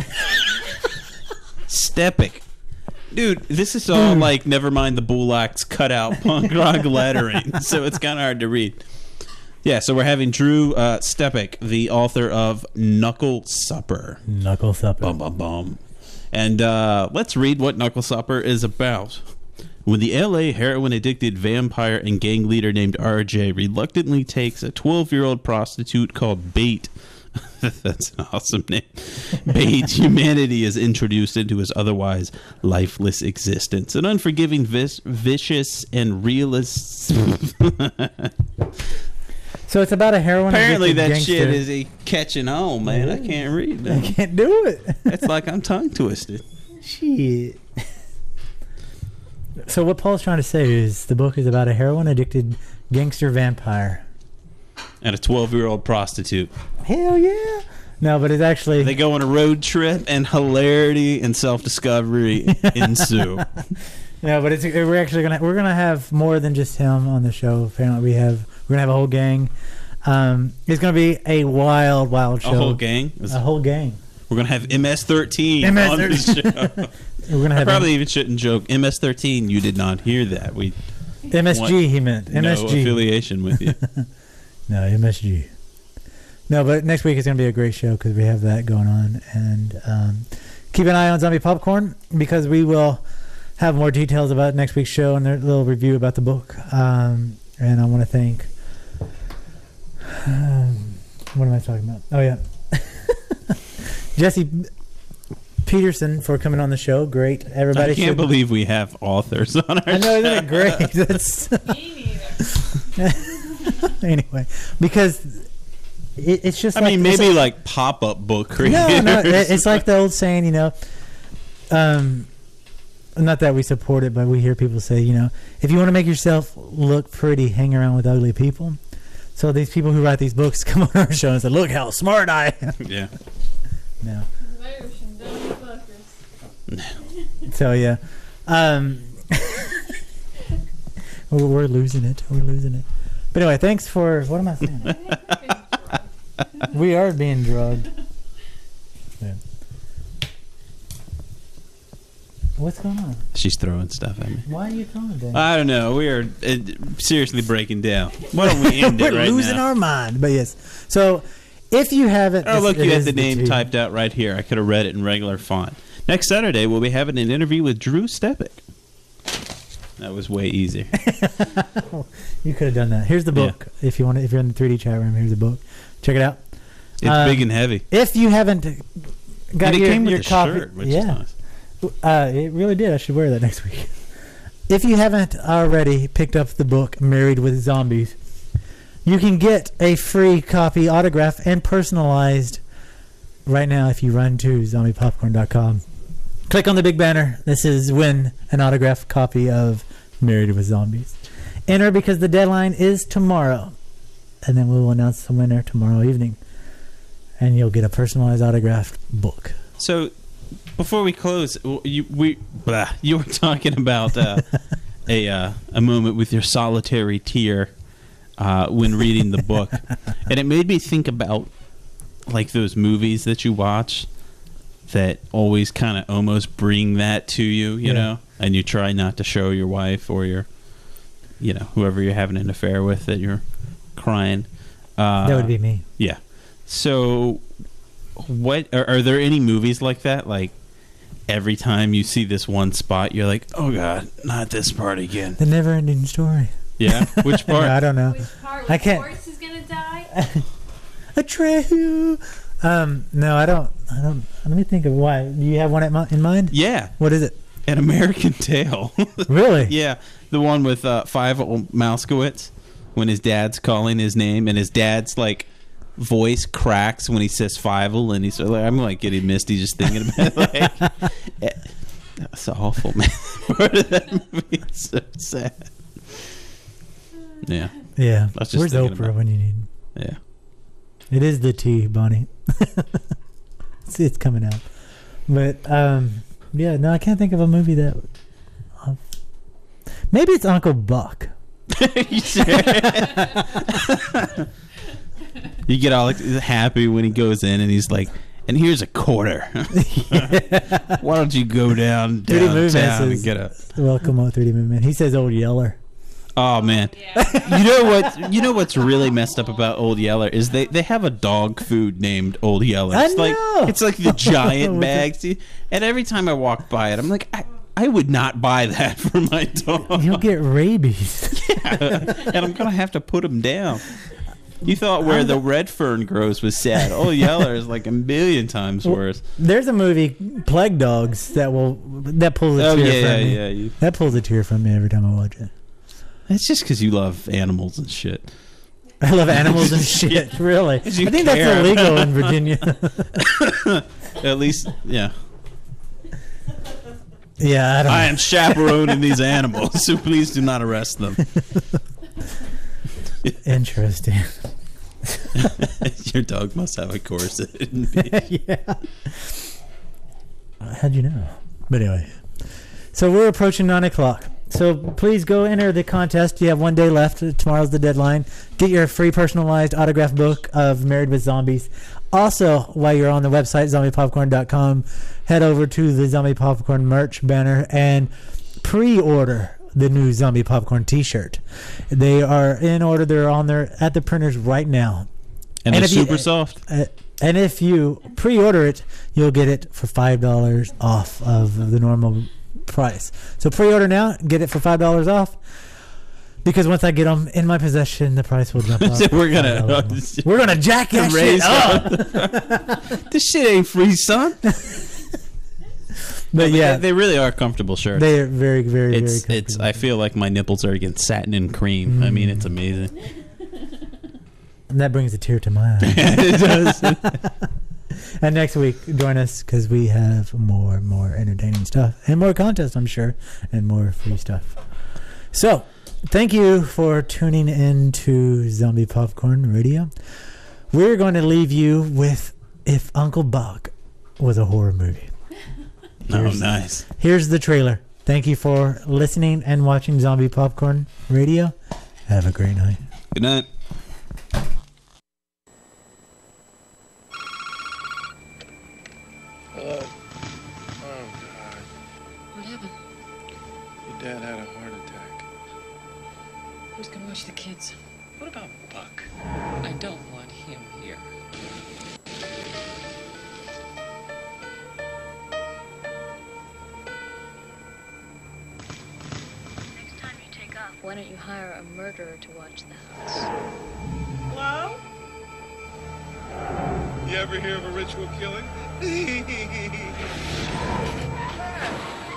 Stepik. Dude, this is all like, never mind the Bullock's cutout punk rock lettering, so it's kind of hard to read. Yeah, so we're having Drew Stepik, the author of Knuckle Supper. Knuckle Supper. Bum, bum, bum. And let's read what Knuckle Supper is about. When the LA heroin-addicted vampire and gang leader named RJ reluctantly takes a 12-year-old prostitute called Bait. That's an awesome name. Bait, humanity is introduced into his otherwise lifeless existence. An unforgiving, vicious, and realist... So it's about a heroin. Apparently that gangster. shit is catching on, man. I can't read that. I can't do it. It's like I'm tongue twisted. Shit. So what Paul's trying to say is the book is about a heroin-addicted gangster vampire. And a 12-year-old prostitute. Hell yeah. No, but it's actually... They go on a road trip, and hilarity and self-discovery ensue. No, but we're gonna have more than just him on the show. Apparently, we're gonna have a whole gang. It's gonna be a wild show. A whole gang. A whole gang. We're gonna have MS-13 on the show. We're gonna have. I probably even shouldn't joke. MS-13. You did not hear that. We. MSG. He meant MSG. No affiliation with you. No, MSG. No, but next week is going to be a great show because we have that going on. And keep an eye on Zombie Popcorn because we will have more details about next week's show and their little review about the book. And I want to thank... what am I talking about? Oh, yeah. Jesse Petersen for coming on the show. Great. Everybody I can't believe we have authors on our show. I know, isn't it great? That's Me neither. Anyway, because it's just I mean, maybe like pop-up book creators. No, it's like the old saying, not that we support it, but we hear people say, if you want to make yourself look pretty, hang around with ugly people. So these people who write these books come on our show and say, look how smart I am. Yeah. No. So, yeah. We're losing it. We're losing it. But anyway, thanks for... What am I saying? We are being drugged. Yeah. What's going on? She's throwing stuff at me. Why are you throwing that? I don't know. We are seriously breaking down. Why don't we end it right now? We're losing our mind. But yes. So, if you haven't... Oh, look, you had the name typed out right here. I could have read it in regular font. Next Saturday, we'll be having an interview with Drew Stepik. That was way easier. You could have done that. Here's the book. If you want to, if you're in the 3D chat room, here's the book. Check it out. It's big and heavy. If you haven't got and it came with your the copy, shirt, which is nice. It really did. I should wear that next week. If you haven't already picked up the book Married with Zombies, you can get a free copy, autographed and personalized right now if you run to zombiepopcorn.com. Click on the big banner. This is win an autographed copy of Married with Zombies. Enter because the deadline is tomorrow. And then we will announce the winner tomorrow evening. And you'll get a personalized autographed book. So, before we close, you were talking about a moment with your solitary tear when reading the book, and it made me think about like those movies that you watch that always kind of almost bring that to you, you know, and you try not to show your wife or your, you know, whoever you're having an affair with that you're crying. That would be me. Yeah. So, what are there any movies like that? Like every time you see this one spot, you're like, "Oh God, not this part again." The never-ending story. Yeah, which part? I don't know. Which part? I can't. Horse is gonna die. Atreyu. No, I don't. Let me think of why. Do you have one in mind? Yeah. What is it? An American Tale. Really? Yeah, the one with Fievel Mouskowitz when his dad's calling his name and his dad's like voice cracks when he says Fievel, and he's like, I'm like getting misty just thinking about it. Like, that's awful, man. Part of that movie is so sad. Yeah. Yeah. Just Where's Oprah when you need? Yeah. It is the tea, Bonnie. it's coming out. But yeah, no, I can't think of a movie that. Maybe it's Uncle Buck. You sure? You get all happy when he goes in and he's like, and here's a quarter. Why don't you go downtown and get a welcome on 3D Movement. He says Old Yeller. Oh man. Yeah. You know what's really messed up about Old Yeller is they have a dog food named Old Yeller. It's know. Like the giant bags. And every time I walk by it, I'm like, I would not buy that for my dog. You'll get rabies. Yeah. And I'm gonna have to put him down. You thought where the red fern grows was sad. Old Yeller is like a million times worse. There's a movie, Plague Dogs, that pulls a tear from me. Yeah. That pulls a tear from me every time I watch it. It's just because you love animals and shit. I love animals and shit. Yeah. Really? I think that's illegal in Virginia. At least, yeah. Yeah, I don't know. I am chaperoning these animals, so please do not arrest them. Interesting. Your dog must have a corset. Yeah. How'd you know? But anyway. So we're approaching 9 o'clock. So please go enter the contest. You have 1 day left. Tomorrow's the deadline. Get your free personalized autograph book of Married with Zombies. Also, while you're on the website, zombiepopcorn.com, head over to the Zombie Popcorn merch banner and pre-order the new Zombie Popcorn t-shirt. They are in order. They're on there at the printers right now. And they're super soft. And if you pre-order it, you'll get it for $5 off of the normal price. So pre-order now, get it for $5 off. Because once I get them in my possession, the price will jump up. So we're gonna jack that shit up. This shit ain't free, son. But yeah, they really are comfortable shirts. They are very, very, very comfortable. I feel like my nipples are against satin and cream. I mean, it's amazing. And that brings a tear to my eye. It does. And next week, join us because we have more entertaining stuff and more contests, I'm sure, and more free stuff. So, thank you for tuning in to Zombie Popcorn Radio. We're going to leave you with If Uncle Buck Was a Horror Movie. Nice. Here's the trailer. Thank you for listening and watching Zombie Popcorn Radio. Have a great night. Good night. Hello. Oh, God. What happened? Your dad had a heart attack. Who's gonna watch the kids? What about Buck? I don't want him here. Next Why don't you hire a murderer to watch the house? Hello? You ever hear of a ritual killing?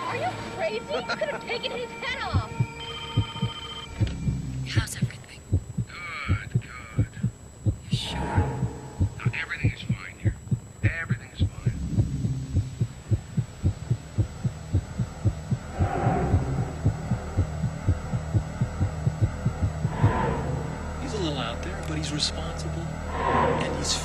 Are you crazy? You could have taken his head off. How's everything? Good. You sure? No, everything is fine here. Everything is fine. He's a little out there, but he's responsible and he's